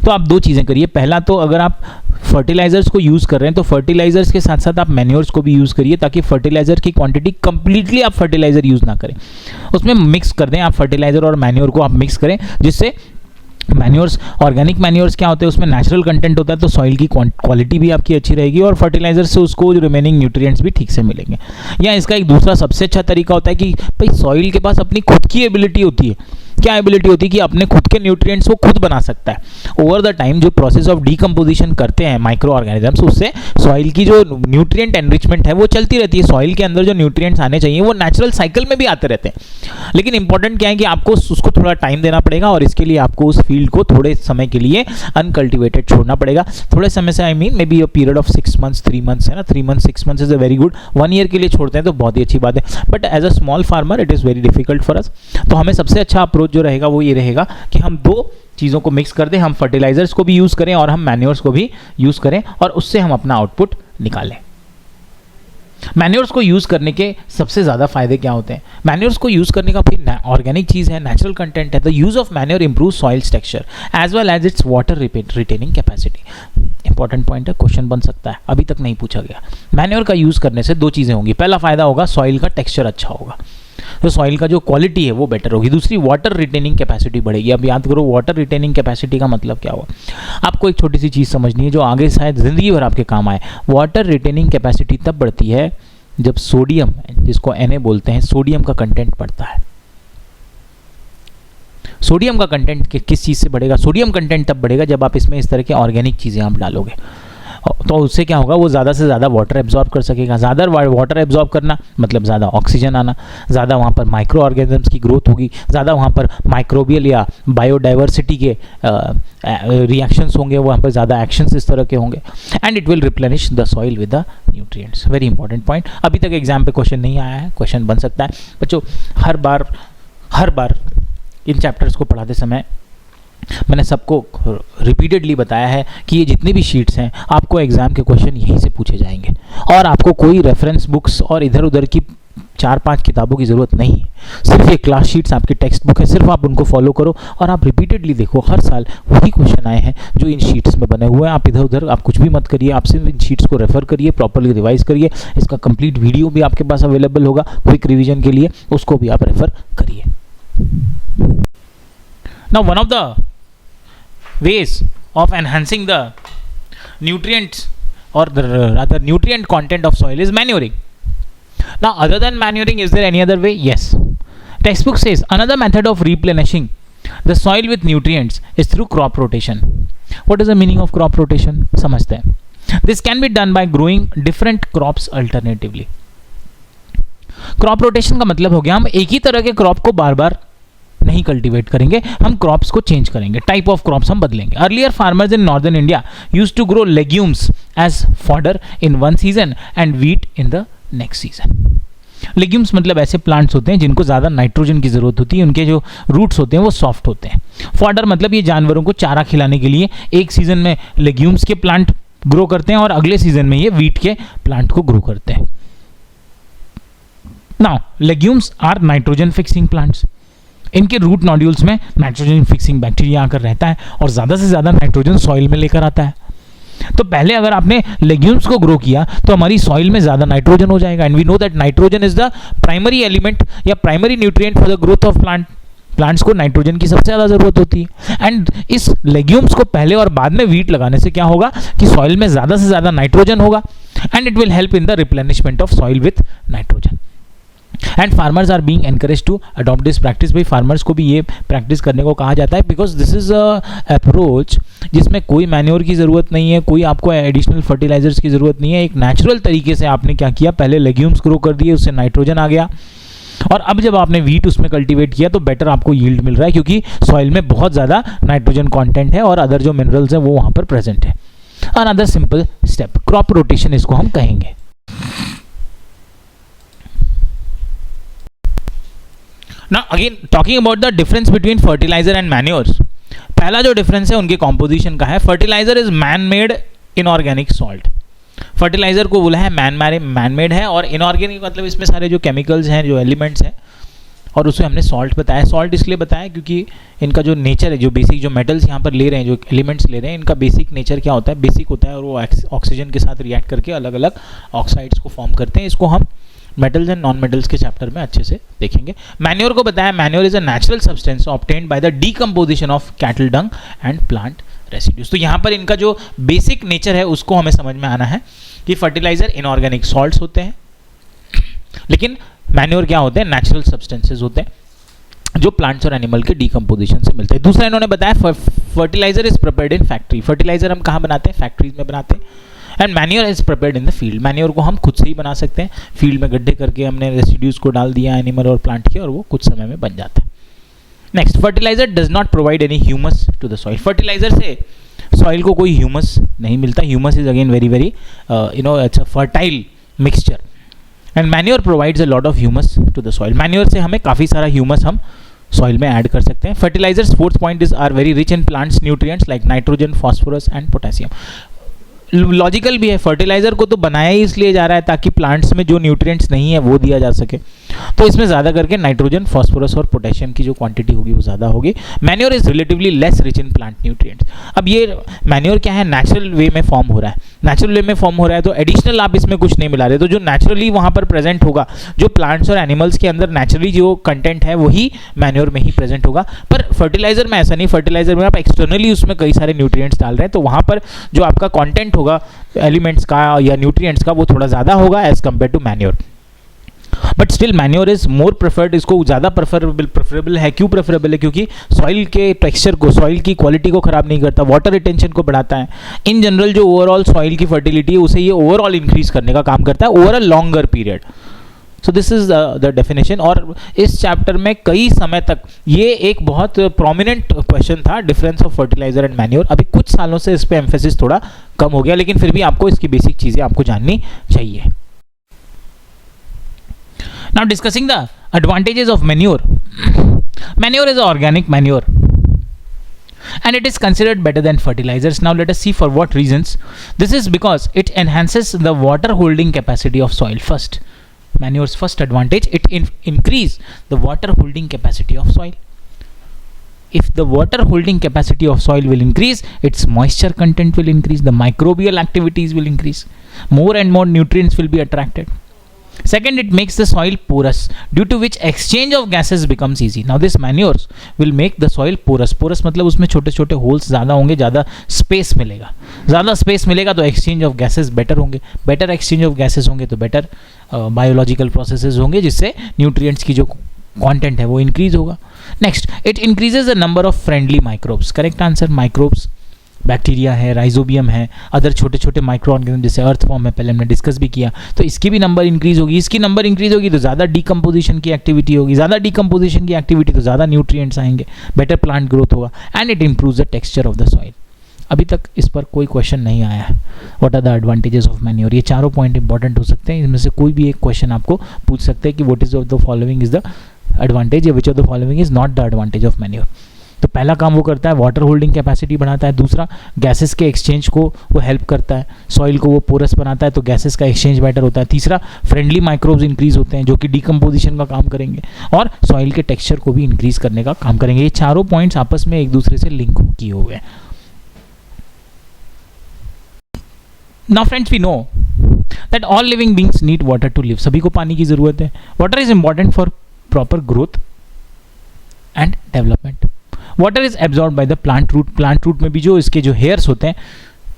तो आप दो चीज़ें करिए. पहला तो अगर आप फर्टिलाइजर्स को यूज़ कर रहे हैं तो फर्टिलाइजर्स के साथ साथ आप मैन्योर्स को भी यूज़ करिए, ताकि फर्टिलाइजर की क्वांटिटी कंप्लीटली आप फर्टिलाइजर यूज़ ना करें, उसमें मिक्स कर दें. आप फर्टिलाइजर और मैन्योर को आप मिक्स करें, जिससे मैन्योर्स, ऑर्गेनिक मैन्योर्स क्या होते हैं, उसमें नेचुरल कंटेंट होता है, तो सॉइल की क्वालिटी भी आपकी अच्छी रहेगी और फर्टिलाइजर से उसको जो रिमेनिंग न्यूट्रिएंट्स भी ठीक से मिलेंगे. या इसका एक दूसरा सबसे अच्छा तरीका होता है कि भाई सॉइल के पास अपनी खुद की एबिलिटी होती है. क्या एबिलिटी होती है कि अपने खुद के न्यूट्रिएंट्स वो खुद बना सकता है. ओवर द टाइम जो प्रोसेस ऑफ डीकम्पोजिशन करते हैं माइक्रो ऑर्गेनिजम्स, उससे सॉइल की जो न्यूट्रिएंट एनरिचमेंट है वो चलती रहती है. सॉइल के अंदर जो न्यूट्रिएंट्स आने चाहिए वो नेचुरल साइकिल में भी आते रहते हैं. लेकिन इंपॉर्टेंट क्या है कि आपको उसको थोड़ा टाइम देना पड़ेगा, और इसके लिए आपको उस फील्ड को थोड़े समय के लिए अनकल्टिवेटेड छोड़ना पड़ेगा. थोड़े समय से I mean may be a period of 6 months 3 months है ना, 3 months 6 months is a very good. 1 year के लिए छोड़ते हैं तो बहुत ही अच्छी बात है, but as a small farmer it is very difficult for us. तो हमें सबसे अच्छा अप्रोच जो रहेगा वो ये रहेगा कि हम दो चीज़ों को मिक्स कर दें, हम फर्टिलाइजर्स को भी यूज़ करें और हम मैन्योर्स को भी यूज़ करें, और उससे हम अपना आउटपुट निकालें. मैन्योर्स को यूज़ करने के सबसे ज़्यादा फायदे क्या होते हैं? मैन्योर्स को यूज़ करने का फिर ऑर्गेनिक चीज़ है, नेचुरल कंटेंट है. The use of manure improve soils texture as well as its water retaining capacity. Important point है, क्वेश्चन बन सकता है, अभी तक नहीं पूछा गया. मैन्योर का यूज़ करने से दो चीज़ें होंगी. पहला फायदा होगा सॉइल का टेक्सचर अच्छा होगा, तो सॉइल का जो क्वालिटी है वो बेटर होगी. दूसरी, वाटर रिटेनिंग कैपेसिटी बढ़ेगी. अब याद करो वाटर रिटेनिंग कैपेसिटी का मतलब क्या हुआ. आपको एक छोटी सी चीज़ समझनी है जो आगे शायद ज़िंदगी भर आपके काम आए. वाटर रिटेनिंग कैपेसिटी तब बढ़ती है जब सोडियम, जिसको Na बोलते हैं, सोडियम का कंटेंट बढ़ता है. सोडियम का कंटेंट किस चीज़ से बढ़ेगा? सोडियम कंटेंट तब बढ़ेगा जब आप इसमें इस तरह के ऑर्गेनिक चीज़ें आप डालोगे, तो उससे क्या होगा, वो ज़्यादा से ज़्यादा वाटर एब्जॉर्ब कर सकेगा. ज़्यादा वाटर एब्जॉर्ब करना मतलब ज़्यादा ऑक्सीजन आना, ज़्यादा वहाँ पर माइक्रो ऑर्गेनिजम्स की ग्रोथ होगी, ज़्यादा वहाँ पर माइक्रोबियल या बायोडाइवर्सिटी के रिएक्शंस होंगे, वहाँ पर ज़्यादा एक्शंस इस तरह के होंगे. And it will replenish the soil with the nutrients. Very important point. अभी तक एग्जाम पे क्वेश्चन नहीं आया है, क्वेश्चन बन सकता है. बच्चों हर बार इन चैप्टर्स को पढ़ाते समय मैंने सबको रिपीटेडली बताया है कि ये जितनी भी शीट्स हैं आपको एग्ज़ाम के क्वेश्चन यहीं से पूछे जाएंगे, और आपको कोई रेफरेंस बुक्स और इधर उधर की 4-5 किताबों की ज़रूरत नहीं है. सिर्फ ये क्लास शीट्स आपकी टेक्स्ट बुक है, सिर्फ आप उनको फॉलो करो और आप रिपीटेडली देखो. हर साल वही क्वेश्चन आए हैं जो इन शीट्स में बने हुए हैं. आप इधर उधर आप कुछ भी मत करिए, आप सिर्फ इन शीट्स को रेफर करिए, प्रॉपरली रिवाइज करिए. इसका कंप्लीट वीडियो भी आपके पास अवेलेबल होगा क्विक रिविजन के लिए, उसको भी आप रेफर करिए. Now one of the ways of enhancing the nutrients or the rather nutrient content of soil is manuring. Now other than manuring, is there any other way? Yes. Textbook says another method of replenishing the soil with nutrients is through crop rotation. What is the meaning of crop rotation? समझते हैं. This can be done by growing different crops alternatively. Crop rotation का मतलब हो गया हम एक ही तरह के क्रॉप को बार बार नहीं कल्टीवेट करेंगे, हम क्रॉप्स को चेंज करेंगे, टाइप ऑफ क्रॉप्स हम बदलेंगे. Earlier farmers in northern India used to grow legumes as fodder in one season and wheat in the next season. Legumes मतलब ऐसे प्लांट्स होते हैं जिनको ज़्यादा नाइट्रोजन की ज़रूरत होती है, उनके जो रूट्स होते हैं वो सॉफ्ट होते हैं. फॉडर मतलब ये जानवरों को चारा खिलाने के लिए एक सीज़न में लेग्यूम्स के प्लांट ग्रो करते हैं और अगले सीजन में ये वीट के प्लांट को ग्रो करते हैं. Now legumes are nitrogen fixing plants. इनके रूट नोड्यूल्स में नाइट्रोजन फिक्सिंग बैक्टीरिया आकर रहता है और ज़्यादा से ज़्यादा नाइट्रोजन सॉइल में लेकर आता है. तो पहले अगर आपने लेग्यूम्स को ग्रो किया तो हमारी सॉइल में ज़्यादा नाइट्रोजन हो जाएगा. And we know that nitrogen is the primary element या primary nutrient for the growth of plants को नाइट्रोजन की सबसे ज़्यादा ज़रूरत होती है. एंड इस लेग्यूम्स को पहले और बाद में वीट लगाने से क्या होगा कि सॉइल में ज़्यादा से ज़्यादा नाइट्रोजन होगा and it will help in the replenishment of soil with nitrogen. And farmers are being encourage to adopt this practice. भाई फार्मर्स को भी ये प्रैक्टिस करने को कहा जाता है because this is a approach जिसमें कोई मैन्योर की ज़रूरत नहीं है, कोई आपको एडिशनल फर्टिलाइजर्स की ज़रूरत नहीं है. एक नेचुरल तरीके से आपने क्या किया, पहले लेग्यूम्स ग्रो कर दिए, उससे नाइट्रोजन आ गया और अब जब आपने वीट उसमें कल्टीवेट किया तो बेटर आपको यील्ड मिल रहा है क्योंकि सॉइल में बहुत ज़्यादा नाइट्रोजन कंटेंट है और अदर जो मिनरल्स हैं वो वहाँ पर प्रेजेंट है. Another simple step crop rotation इसको हम कहेंगे. Now again talking about the difference between fertilizer and manures. पहला जो डिफरेंस है उनके कॉम्पोजिशन का है. Fertiliser is man made inorganic salt. Fertiliser को बोला है मैन मेड है और इनऑर्गेनिक मतलब इसमें सारे जो केमिकल्स हैं, जो एलिमेंट्स हैं, और उसमें हमने सॉल्ट बताया. सॉल्ट इसलिए बताया क्योंकि इनका जो नेचर है, जो बेसिक जो मेटल्स यहाँ पर ले रहे हैं, जो एलिमेंट्स ले रहे हैं, इनका बेसिक नेचर क्या होता है, बेसिक होता है और वो ऑक्सीजन के साथ रिएक्ट करके अलग अलग ऑक्साइड्स को फॉर्म करते हैं. इसको हम मेटल्स एंड नॉन मेटल्स के चैप्टर में अच्छे से देखेंगे. मैन्योर को बताया manure is a natural substance obtained by the decomposition of cattle Dang and plant residues. तो यहाँ पर इनका जो बेसिक नेचर है उसको हमें समझ में आना है कि फर्टिलाइजर इनऑर्गेनिक सॉल्ट्स होते हैं लेकिन मैन्योर क्या होते हैं, नेचुरल सब्सटेंसेज होते हैं जो प्लांट्स और एनिमल के डीकम्पोजिशन से मिलते हैं. दूसरा इन्होंने बताया fertiliser is prepared in factory. Fertiliser हम कहाँ बनाते हैं, फैक्ट्रीज में बनाते हैं. And manure is prepared in the field. Manure को हम खुद से ही बना सकते हैं. फील्ड में गड्ढे करके हमने रेसिड्यूज को डाल दिया एनिमल और प्लांट के और वो कुछ समय में बन जाता है. Next, fertiliser does not provide any humus to the soil. Fertiliser से सॉइल को कोई ह्यूमस नहीं मिलता. Humus is again very very it's a fertile mixture and manure provides a lot of humus to the soil. Manure से हमें काफ़ी सारा humus हम सॉइल में ऐड कर सकते हैं. Fertilisers fourth point is are very rich in plants nutrients like nitrogen, phosphorus and potassium. Logical भी है, फर्टिलाइजर को तो बनाया ही इसलिए जा रहा है ताकि प्लांट्स में जो न्यूट्रिएंट्स नहीं है वो दिया जा सके. तो इसमें ज़्यादा करके नाइट्रोजन, फॉस्फोरस और पोटेशियम की जो क्वांटिटी होगी वो ज़्यादा होगी. Manure is relatively less rich in plant nutrients. अब ये मैन्योर क्या है, नेचुरल वे में फॉर्म हो रहा है. नेचुरल वे में फॉर्म हो रहा है तो एडिशनल आप इसमें कुछ नहीं मिला रहे. तो जो नेचुरली वहाँ पर प्रेजेंट होगा, जो प्लांट्स और एनिमल्स के अंदर नेचुरली जो कंटेंट है वही मैन्योर में ही प्रेजेंट होगा. पर फर्टिलाइजर में ऐसा नहीं. फर्टिलाइजर में आप एक्सटर्नली उसमें कई सारे न्यूट्रिएंट्स डाल रहे हैं तो वहाँ पर जो आपका कॉन्टेंट होगा एलिमेंट्स का या न्यूट्रिएंट्स का वो थोड़ा ज़्यादा होगा as compare to manure. But still manure is more preferred. इसको ज़्यादा प्रेफरेबल है. क्यों प्रेफरेबल है? क्योंकि सॉइल के टेक्सचर को, सॉइल की क्वालिटी को ख़राब नहीं करता, वाटर रिटेंशन को बढ़ाता है. इन जनरल जो ओवरऑल सॉइल की फर्टिलिटी है उसे ये ओवरऑल इंक्रीज करने का काम करता है over a longer period. So this is the definition. और इस चैप्टर में कई समय तक ये एक बहुत प्रोमिनेंट क्वेश्चन था, difference of fertiliser and manure. अभी कुछ सालों से इस पे एम्फेसिस थोड़ा कम हो गया लेकिन फिर भी आपको इसकी बेसिक चीज़ें आपको जाननी चाहिए. Now discussing the advantages of manure. Manure is organic manure and it is considered better than fertilizers. Now let us see for what reasons. This is because it enhances the water holding capacity of soil. First, manure's first advantage, it increase the water holding capacity of soil. If the water holding capacity of soil will increase, its moisture content will increase, the microbial activities will increase, more and more nutrients will be attracted. Second, it makes the soil porous, due to which exchange of gases becomes easy. Now this manures will make the soil porous. Porous मतलब उसमें छोटे छोटे holes ज़्यादा होंगे, ज़्यादा space मिलेगा. ज़्यादा space मिलेगा तो एक्सचेंज ऑफ गैसेस बेटर होंगे. बेटर एक्सचेंज ऑफ गैसेस होंगे तो बेटर बायोलॉजिकल प्रोसेसेस होंगे जिससे न्यूट्रिएंट्स की जो कंटेंट है वो इंक्रीज होगा. Next, it increases the number of friendly microbes. Correct answer, microbes bacteria है, राइजोबियम है, अदर छोटे छोटे माइक्रो ऑर्गेनिज्म जैसे अर्थ फॉर्म है, पहले हमने डिस्कस भी किया. तो इसकी भी नंबर इंक्रीज होगी. इसकी नंबर इंक्रीज होगी तो ज़्यादा डीकम्पोजिशन की एक्टिविटी होगी. ज़्यादा डीकम्पोजिशन की एक्टिविटी तो ज़्यादा न्यूट्रिएंट्स आएंगे, बेटर प्लांट ग्रोथ होगा. And it improves the texture of the soil. अभी तक इस पर कोई क्वेश्चन नहीं आया है. What are the advantages of manure. ये चारों पॉइंट इंपॉर्टेंट हो सकते हैं. इसमें से कोई भी एक क्वेश्चन आपको पूछ सकते हैं कि what is of the following is the advantage, which of the following is not the advantage of manure. तो पहला काम वो करता है वाटर होल्डिंग कैपेसिटी बढ़ाता है, दूसरा गैसेस के एक्सचेंज को वो हेल्प करता है, सॉइल को वो पोरस बनाता है तो गैसेस का एक्सचेंज बेटर होता है, तीसरा फ्रेंडली माइक्रोब्स इंक्रीज होते हैं जो कि डिकम्पोजिशन का काम करेंगे और सॉइल के टेक्सचर को भी इंक्रीज करने का काम करेंगे। ये चारों पॉइंट्स आपस में एक दूसरे से लिंक किए हुए हैं। Now friends, we know that all living beings need water to live. सभी को पानी की जरूरत है। Water is important for proper growth and development. Water is absorb by the plant root. Plant root में भी जो इसके जो हेयर्स होते हैं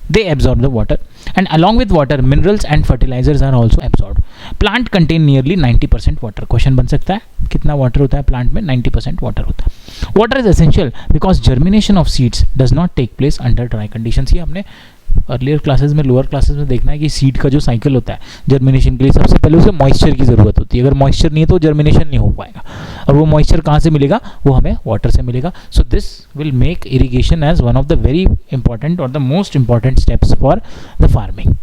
they absorb the water, and along with water minerals and fertilizers are also absorbed. Plant contain nearly 90% water. Question बन सकता है कितना वाटर होता है प्लांट में? 90% वाटर होता है। Water is essential because germination of seeds does not take place under dry conditions. ये हमने अर्लियर क्लासेस में, लोअर क्लासेस में देखना है कि सीड का जो साइकिल होता है जर्मिनेशन के लिए सबसे पहले उसे मॉइस्चर की ज़रूरत होती है। अगर मॉइस्चर नहीं है तो जर्मिनेशन नहीं हो पाएगा, और वो मॉइस्चर कहाँ से मिलेगा? वो हमें वाटर से मिलेगा। So this will make irrigation as one of the very important और the most important steps for the farming.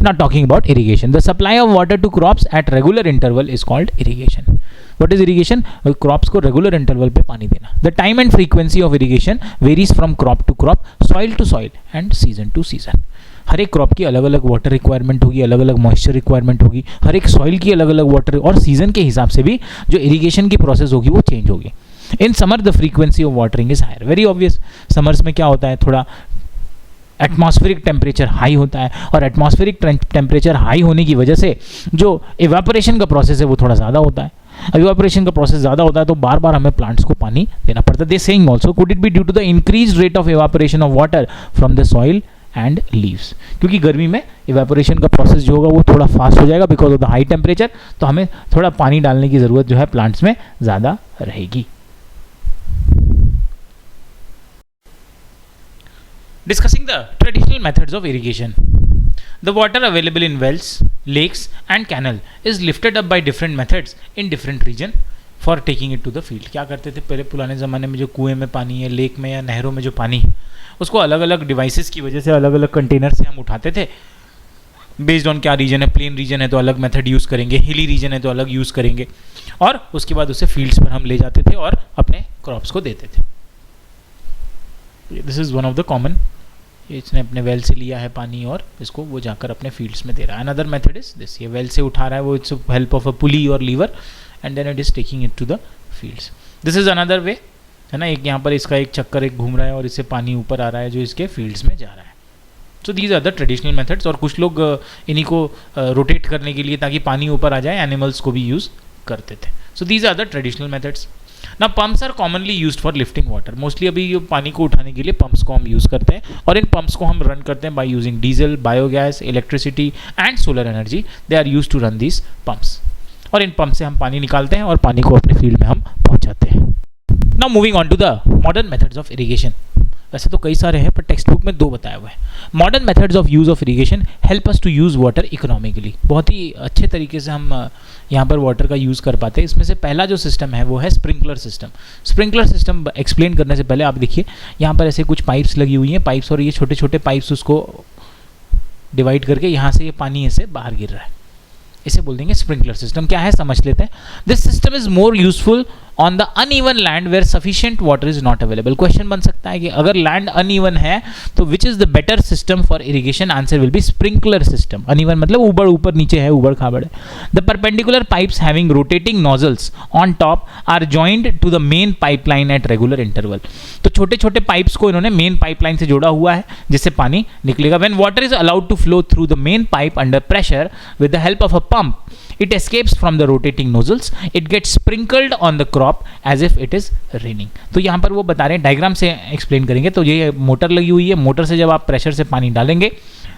Now talking about irrigation, the supply of water to crops at regular interval is called irrigation. What is irrigation? Crops को regular interval पे पानी देना. The time and frequency of irrigation varies from crop to crop, soil to soil and season to season. हर एक crop की अलग अलग water requirement होगी, अलग अलग मॉइस्चर रिक्वायरमेंट होगी, हर एक सॉइल की अलग अलग वाटर और सीजन के हिसाब से भी जो इरिगेशन की प्रोसेस होगी वो चेंज होगी। In summer the frequency of watering is higher. Very obvious, summers में क्या होता है, थोड़ा एटमॉस्फेरिक टेम्परेचर हाई होता है, और एटमॉस्फेरिक टेम्परेचर हाई होने की वजह से जो इवेपोरेशन का प्रोसेस है वो थोड़ा ज़्यादा होता है। इवेपोरेशन का प्रोसेस ज़्यादा होता है तो बार बार हमें प्लांट्स को पानी देना पड़ता है। They saying also could it be due to the increase rate of evaporation of water from the soil and leaves. क्योंकि गर्मी में इवेपोरेशन का प्रोसेस जो होगा वो थोड़ा फास्ट हो जाएगा because of the high temperature, तो हमें थोड़ा पानी डालने की ज़रूरत जो है प्लांट्स में ज़्यादा रहेगी। Discussing the traditional methods of irrigation. The water available in wells, lakes and canal is lifted up by different methods in different region for taking it to the field. क्या करते थे पहले पुराने ज़माने में, जो कुएं में पानी है, लेक में या नहरों में जो पानी है, उसको अलग अलग डिवाइसेस की वजह से अलग अलग कंटेनर से हम उठाते थे। बेस्ड ऑन क्या रीजन है, प्लेन रीजन है तो अलग मेथड यूज़ करेंगे, हिली रीजन है तो अलग यूज़ करेंगे, और उसके बाद उसे फील्ड्स पर हम ले जाते थे और अपने क्रॉप्स को देते थे। This is one of the common, इसने अपने वेल से लिया है पानी और इसको वो जाकर अपने फील्ड्स में दे रहा है। अनदर मेथड इज दिस, ये वेल से उठा रहा है वो, it's help of a pulley और lever and then it is taking it to the fields. This is another way, है ना। एक यहाँ पर इसका एक चक्कर एक घूम रहा है और इससे पानी ऊपर आ रहा है जो इसके फील्ड्स में जा रहा है। So these are the traditional methods, और कुछ लोग इन्हीं को रोटेट करने के लिए ताकि पानी ऊपर आ जाए एनिमल्स को भी यूज़ करते थे। So these are the traditional methods. ना pumps are commonly used for lifting water. Mostly अभी ये पानी को उठाने के लिए पम्प्स को हम यूज़ करते हैं, और इन पम्प्स को हम रन करते हैं by using diesel, biogas, electricity and solar energy. They are used to run these pumps, और इन पम्प से हम पानी निकालते हैं और पानी को अपने फील्ड में हम पहुंचाते हैं। Now moving on to the modern methods of irrigation. वैसे तो कई सारे हैं पर टेक्स्ट बुक में 2 बताया हुआ है। Modern methods of use of irrigation help us to use water economically. बहुत ही अच्छे तरीके से हम यहाँ पर वाटर का यूज़ कर पाते हैं। इसमें से पहला जो सिस्टम है वो है sprinkler system. Sprinkler system explain करने से पहले आप देखिए यहाँ पर ऐसे कुछ पाइप्स लगी हुई हैं, पाइप्स, और ये छोटे छोटे पाइप्स उसको डिवाइड करके यहाँ से ये पानी ऐसे बाहर गिर रहा है, इसे बोल देंगे स्प्रिंकलर सिस्टम। क्या है समझ लेते हैं। This system is more useful on the uneven land where sufficient water is not available. Question बन सकता है कि अगर लैंड अनइवन है तो which is the better system for irrigation? Answer will be sprinkler system. Uneven मतलब ऊबड़ ऊपर नीचे है, ऊबड़ खाबड़ है। The perpendicular pipes having rotating nozzles on top are joined to the main pipeline at regular interval. तो छोटे छोटे पाइप्स को इन्होंने मेन पाइपलाइन से जोड़ा हुआ है जिससे पानी निकलेगा। When water is allowed to flow through the main pipe under pressure with the help of a pump, it escapes from the rotating nozzles, it gets sprinkled on the crop as if it is raining। तो यहाँ पर वो बता रहे हैं, diagram से explain करेंगे। तो ये मोटर लगी हुई है, मोटर से जब आप प्रेशर से पानी डालेंगे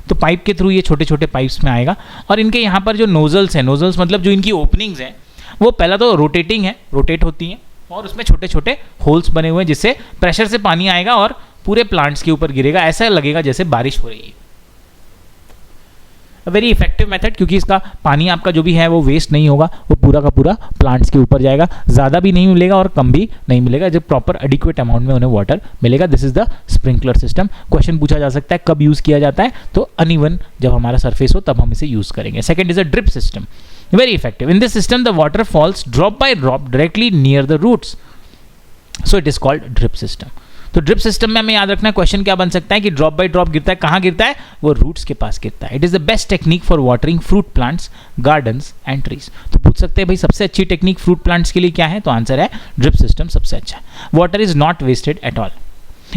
तो पाइप के थ्रू ये छोटे छोटे पाइप्स में आएगा, और इनके यहाँ पर जो नोजल्स हैं, नोजल्स मतलब जो इनकी ओपनिंग्स हैं, वो पहला तो रोटेटिंग है, रोटेट होती हैं, और उसमें छोटे छोटे होल्स बने हुए हैं जिससे प्रेशर से पानी आएगा और पूरे प्लांट्स के ऊपर गिरेगा। ऐसा लगेगा जैसे बारिश हो रही है। वेरी इफेक्टिव मेथड, क्योंकि इसका पानी आपका जो भी है वो वेस्ट नहीं होगा, वो पूरा का पूरा प्लांट्स के ऊपर जाएगा। ज़्यादा भी नहीं मिलेगा और कम भी नहीं मिलेगा, जब प्रॉपर एडिक्वेट अमाउंट में उन्हें वाटर मिलेगा। This is the sprinkler system. Question पूछा जा सकता है कब यूज़ किया जाता है, तो अनइवन जब हमारा सरफेस हो तब हम इसे यूज़ करेंगे। Second is a drip system, very effective. In this system the water falls drop by drop directly near the roots so it is called drip system. तो ड्रिप सिस्टम में हमें याद रखना क्वेश्चन क्या बन सकता है कि ड्रॉप बाय ड्रॉप गिरता है, कहाँ गिरता है, वो रूट्स के पास गिरता है। It is the best technique for watering fruit plants, gardens and trees. तो पूछ सकते हैं भाई सबसे अच्छी टेक्निक फ्रूट प्लांट्स के लिए क्या है, तो आंसर है ड्रिप सिस्टम सबसे अच्छा। Water is not wasted at all.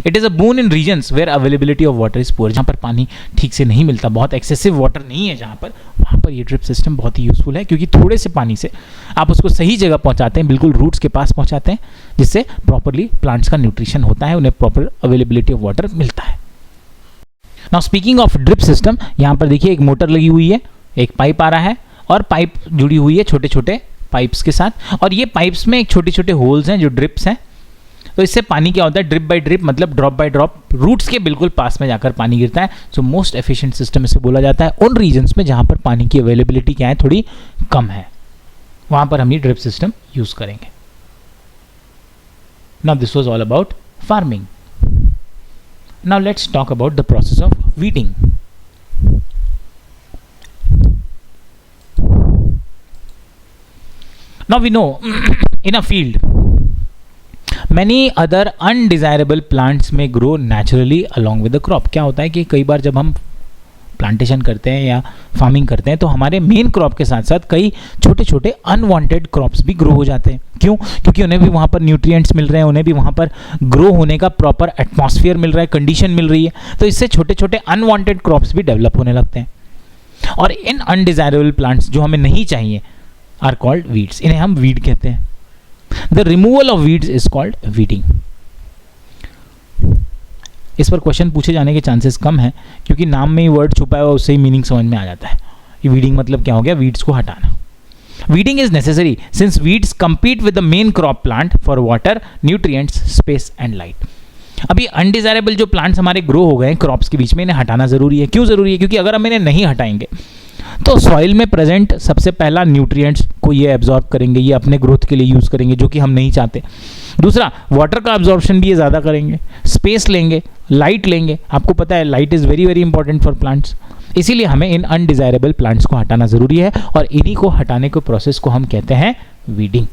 It is a boon in regions where availability of water is poor. जहाँ पर पानी ठीक से नहीं मिलता, बहुत एक्सेसिव वाटर नहीं है जहाँ पर, वहाँ पर ये ड्रिप सिस्टम बहुत ही यूजफुल है, क्योंकि थोड़े से पानी से आप उसको सही जगह पहुँचाते हैं, बिल्कुल रूट्स के पास पहुँचाते हैं, जिससे प्रॉपरली प्लांट्स का न्यूट्रिशन होता है, उन्हें प्रॉपर अवेलेबिलिटी ऑफ वाटर मिलता है। Now speaking of drip system, यहाँ पर देखिए एक मोटर लगी हुई है, एक पाइप आ रहा है और पाइप जुड़ी हुई है छोटे छोटे पाइप्स के साथ, और ये पाइप्स में एक छोटे छोटे होल्स हैं जो ड्रिप्स हैं। तो इससे पानी क्या होता है, ड्रिप बाय ड्रिप मतलब ड्रॉप बाय ड्रॉप रूट्स के बिल्कुल पास में जाकर पानी गिरता है। सो मोस्ट एफिशिएंट सिस्टम इसे बोला जाता है उन रीजन्स में जहां पर पानी की अवेलेबिलिटी क्या है, थोड़ी कम है, वहां पर हम ये ड्रिप सिस्टम यूज करेंगे। Now this was all about farming. Now let's talk about the process of weeding. Now we know in a field many other undesirable plants may grow naturally along with the crop। क्या होता है कि कई बार जब हम plantation करते हैं या फार्मिंग करते हैं तो हमारे मेन क्रॉप के साथ साथ कई छोटे छोटे अनवांटेड क्रॉप्स भी ग्रो हो जाते हैं। क्यों? क्योंकि उन्हें भी वहाँ पर न्यूट्रिएंट्स मिल रहे हैं, उन्हें भी वहाँ पर ग्रो होने का प्रॉपर एटमॉस्फेयर मिल रहा है, कंडीशन मिल रही है, तो इससे छोटे छोटे अनवांटेड क्रॉप्स भी डेवलप होने लगते हैं। और इन अनडिजायरेबल प्लांट्स जो हमें नहीं चाहिए आर कॉल्ड वीड्स। इन्हें हम वीड कहते हैं। The removal of weeds is called weeding. इस पर क्वेश्चन पूछे जाने के चांसेस कम है, क्योंकि नाम में ही वर्ड छुपा है और उससे ही मीनिंग समझ में आ जाता है। ये वीडिंग मतलब क्या हो गया, वीड्स को हटाना। Weeding is necessary since weeds compete with the main crop plant for water, nutrients, space and light। अभी अनडिजायरेबल जो प्लांट्स हमारे ग्रो हो गए हैं क्रॉप्स के बीच में, इन्हें हटाना जरूरी है। क्यों जरूरी है? क्योंकि अगर हम इन्हें नहीं हटाएंगे तो सॉइल में प्रेजेंट सबसे पहला न्यूट्रिएंट्स को ये एब्जॉर्ब करेंगे, ये अपने ग्रोथ के लिए यूज़ करेंगे, जो कि हम नहीं चाहते। दूसरा, वाटर का एब्जॉर्प्शन भी ये ज़्यादा करेंगे, स्पेस लेंगे, लाइट लेंगे। आपको पता है light is very very important for plants. इसीलिए हमें इन अनडिजायरेबल प्लांट्स को हटाना ज़रूरी है, और इन्हीं को हटाने के प्रोसेस को हम कहते हैं वीडिंग।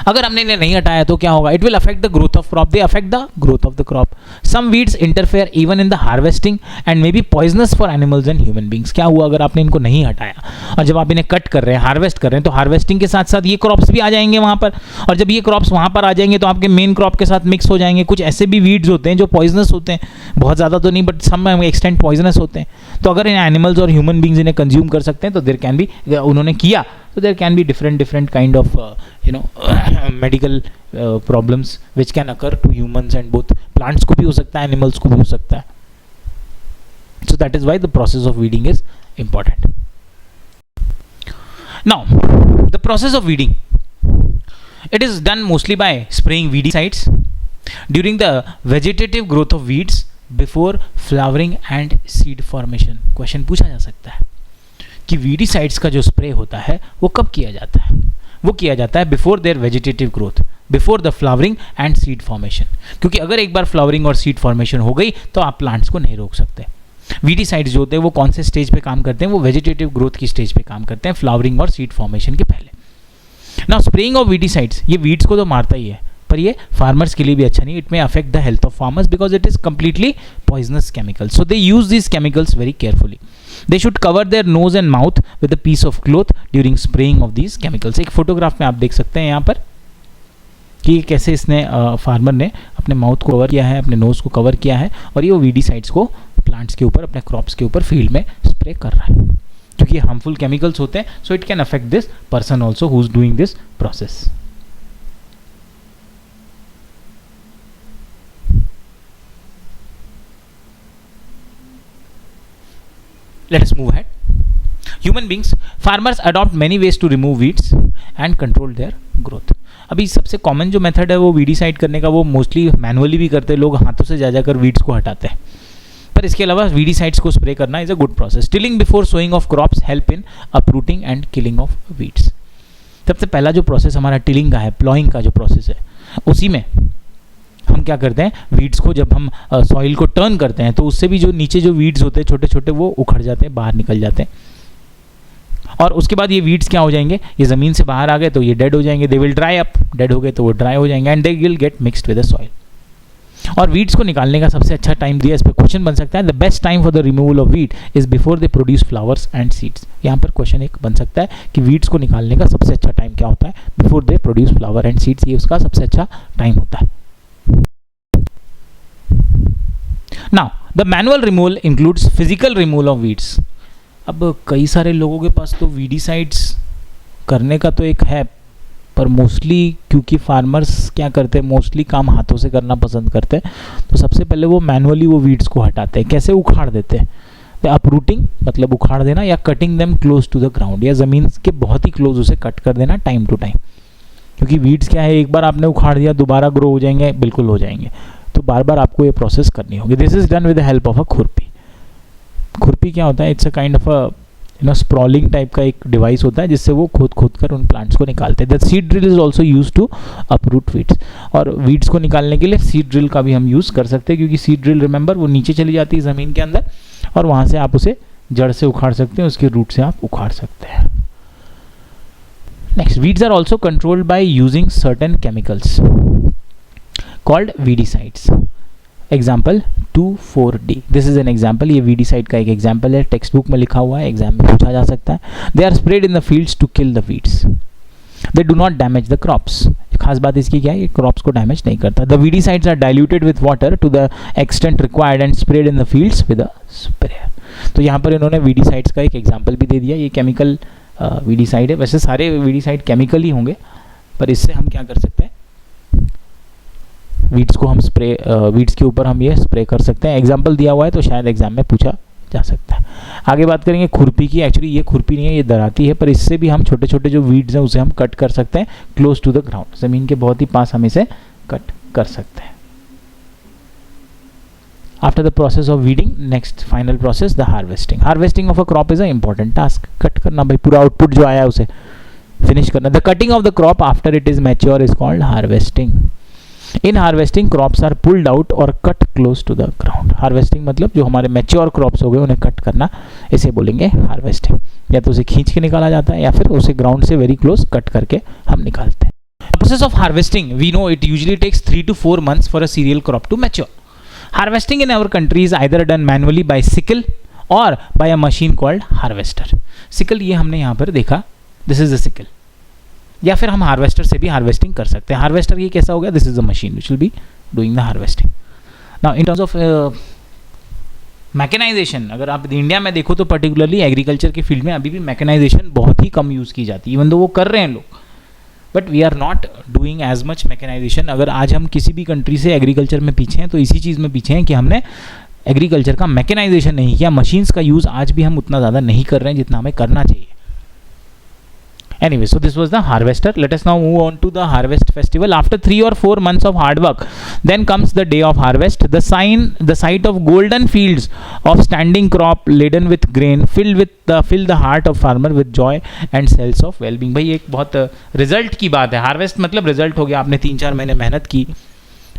अगर हमने इन्हें नहीं हटाया तो क्या होगा? It will affect the growth of crop, they affect the growth of the crop. Some weeds interfere even in the harvesting and may be poisonous for animals and human beings. क्या हुआ अगर आपने इनको नहीं हटाया और जब आप इन्हें कट कर रहे हैं, हार्वेस्ट कर रहे हैं, तो हार्वेस्टिंग के साथ साथ ये क्रॉप्स भी आ जाएंगे वहाँ पर, और जब ये क्रॉप्स वहाँ पर आ जाएंगे तो आपके मेन क्रॉप के साथ मिक्स हो जाएंगे। कुछ ऐसे भी वीड्स होते हैं जो पॉइजनस होते हैं, बहुत ज़्यादा तो नहीं बट सम एक्सटेंट पॉइजनस होते हैं। तो अगर इन एनिमल्स और ह्यूमन बींग्स इन्हें कंज्यूम कर सकते हैं तो देयर कैन बी, उन्होंने किया तो there can be different kind of medical problems which can occur to humans and both plants को भी हो सकता है, animals को भी हो सकता है। So that is why the process of weeding is important. Now the process of weeding, it is done mostly by spraying weedicides during the vegetative growth of weeds before flowering and seed formation। Question पूछा जा सकता है कि weedicides का जो spray होता है वो कब किया जाता है? वो किया जाता है before their vegetative growth, before the flowering and seed formation. क्योंकि अगर एक बार फ्लावरिंग और सीड फॉर्मेशन हो गई तो आप प्लांट्स को नहीं रोक सकते। वीडिसाइड्स जो होते हैं वो कौन से स्टेज पे काम करते हैं? वो वेजिटेटिव ग्रोथ की स्टेज पे काम करते हैं, फ्लावरिंग और सीड फॉर्मेशन के पहले। नाउ स्प्रेइंग ऑफ वीडिसाइड्स, ये वीड्स को तो मारता ही है, पर ये फार्मर्स के लिए भी अच्छा नहीं। It may affect the health of farmers because it is completely poisonous chemicals. So they use these chemicals very carefully. They should cover their nose and mouth with a piece of cloth during spraying of these chemicals। एक photograph में आप देख सकते हैं यहाँ पर कि कैसे इसने फार्मर ने अपने माउथ को कवर किया है, अपने नोज को कवर किया है, और ये वो वीडिसाइड्स को प्लांट्स के ऊपर, अपने क्रॉप्स के ऊपर फील्ड में स्प्रे कर रहा है। क्योंकि ये हार्मफुल केमिकल्स होते हैं, so it can affect this person also who is doing this process. Let us move ahead. Human beings, farmers adopt many ways to remove weeds and control their growth। अभी सबसे common जो method है वो weedicide करने का, वो mostly manually भी करते हैं, लोग हाथों से जा जाकर वीड्स को हटाते हैं। पर इसके अलावा वीडिसाइड्स को स्प्रे करना is a good process. Tilling before sowing of crops help in uprooting and killing of weeds. सबसे पहला जो प्रोसेस हमारा टिलिंग का है, प्लॉइंग का जो प्रोसेस है, उसी में हम क्या करते हैं, वीड्स को जब हम सॉइल को टर्न करते हैं तो उससे भी जो नीचे जो वीड्स होते हैं छोटे छोटे, वो उखड़ जाते हैं, बाहर निकल जाते हैं। और उसके बाद ये वीड्स क्या हो जाएंगे, ये ज़मीन से बाहर आ गए तो ये डेड हो जाएंगे, they will dry up, dead हो गए तो वो ड्राई हो जाएंगे and they will get mixed with the soil. और वीड्स को निकालने का सबसे अच्छा टाइम दिया, इस पर क्वेश्चन बन सकता है, the best time for the removal of weed is before they produce flowers and seeds. यहाँ पर क्वेश्चन एक बन सकता है कि वीड्स को निकालने का सबसे अच्छा टाइम क्या होता है, before they produce flower and seeds, ये उसका सबसे अच्छा टाइम होता है। Now the manual removal includes physical removal of weeds. अब कई सारे लोगों के पास तो वीडीसाइड्स करने का तो एक है, पर मोस्टली क्योंकि फार्मर्स क्या करते हैं, मोस्टली काम हाथों से करना पसंद करते हैं, तो सबसे पहले वो मैनुअली वो वीड्स को हटाते हैं। कैसे उखाड़ देते हैं, अपरूटिंग मतलब उखाड़ देना, या cutting them close to the ground, या ज़मीन के बहुत ही क्लोज उसे कट कर देना टाइम टू टाइम। क्योंकि वीड्स क्या है, एक बार आपने उखाड़ दिया दोबारा ग्रो हो जाएंगे, बिल्कुल हो जाएंगे, तो बार बार आपको ये प्रोसेस करनी होगी। This is done with the help of अ खुरपी। खुरपी क्या होता है, it's a kind of a sprawling type का एक डिवाइस होता है जिससे वो खोद कर उन प्लांट्स को निकालते हैं। The seed drill is also use to uproot weeds, और वीड्स को निकालने के लिए सीड ड्रिल का भी हम यूज़ कर सकते हैं, क्योंकि सीड ड्रिल रिमेंबर वो नीचे चली जाती है ज़मीन के अंदर और वहाँ से आप उसे जड़ से उखाड़ सकते हैं, उसके रूट से आप उखाड़ सकते हैं। Next, weeds are also controlled by using certain chemicals called weedicides. Example 2,4-D, this is an example, ये वीडीसाइड का एक एग्जाम्पल है, टेक्स्ट बुक में लिखा हुआ है, एग्जाम में पूछा जा सकता है। They are spread in the fields to kill the weeds, they do not damage the crops. खास बात इसकी क्या है, ये क्रॉप्स को डैमेज नहीं करता। The weedicides are diluted with water to the extent required and spread in the fields with a sprayer. तो यहाँ पर इन्होंने वीडीसाइड्स का एक एग्जाम्पल भी दे दिया, ये केमिकल वीडीसाइड है। वैसे सारे वीडीसाइड केमिकल ही होंगे, पर इससे हम क्या कर सकते हैं, वीड्स को हम स्प्रे, वीड्स के ऊपर हम ये स्प्रे कर सकते हैं। एग्जाम्पल दिया हुआ है तो शायद एग्जाम में पूछा जा सकता है। आगे बात करेंगे खुरपी की। एक्चुअली ये खुरपी नहीं है, ये दराती है, पर इससे भी हम छोटे छोटे जो वीड्स हैं उसे हम कट कर सकते हैं क्लोज टू द ग्राउंड, ज़मीन के बहुत ही पास हम इसे कट कर सकते हैं। After the process of weeding, next final process the harvesting. Harvesting of a crop is a important task. Cut करना भाई, पूरा आउटपुट जो आया उसे फिनिश करना। The cutting of the crop after it is mature is called harvesting. In harvesting crops are pulled out और cut close to the ground. Harvesting मतलब जो हमारे मैच्योर क्रॉप्स हो गए उन्हें कट करना, इसे बोलेंगे हार्वेस्टिंग। या तो उसे खींच के निकाला जाता है या फिर उसे ग्राउंड से वेरी क्लोज कट करके हम निकालते हैं। Process of harvesting, we know it usually takes 3 to 4 months for a cereal crop to mature. Harvesting in our country is either done manually by sickle और by a machine called harvester. Sickle ये हमने यहाँ पर देखा, this is the sickle, या फिर हम harvester से भी हार्वेस्टिंग कर सकते हैं। हार्वेस्टर ये कैसा हो गया, this is the machine which will be doing the harvesting. Now in terms of mechanisation, अगर आप इंडिया में देखो तो पर्टिकुलरली एग्रीकल्चर के फील्ड में अभी भी मैकेनाइजेशन बहुत ही कम यूज़ की जाती है, इवन दो वो कर रहे हैं लोग, but we are not doing as much mechanisation. अगर आज हम किसी भी कंट्री से एग्रीकल्चर में पीछे हैं तो इसी चीज़ में पीछे हैं कि हमने एग्रीकल्चर का मैकेनाइजेशन नहीं किया, मशीन्स का यूज़ आज भी हम उतना ज़्यादा नहीं कर रहे हैं जितना हमें करना चाहिए। Anyway, so this was the harvester. Let us now move on to the harvest festival. After 3 or 4 months of hard work, then comes the day of harvest. The sight of golden fields of standing crop laden with grain fill the heart of farmer with joy and sense of well-being. भाई एक बहुत result की बात है। Harvest मतलब result हो गया, आपने 3-4 महीने मेहनत की,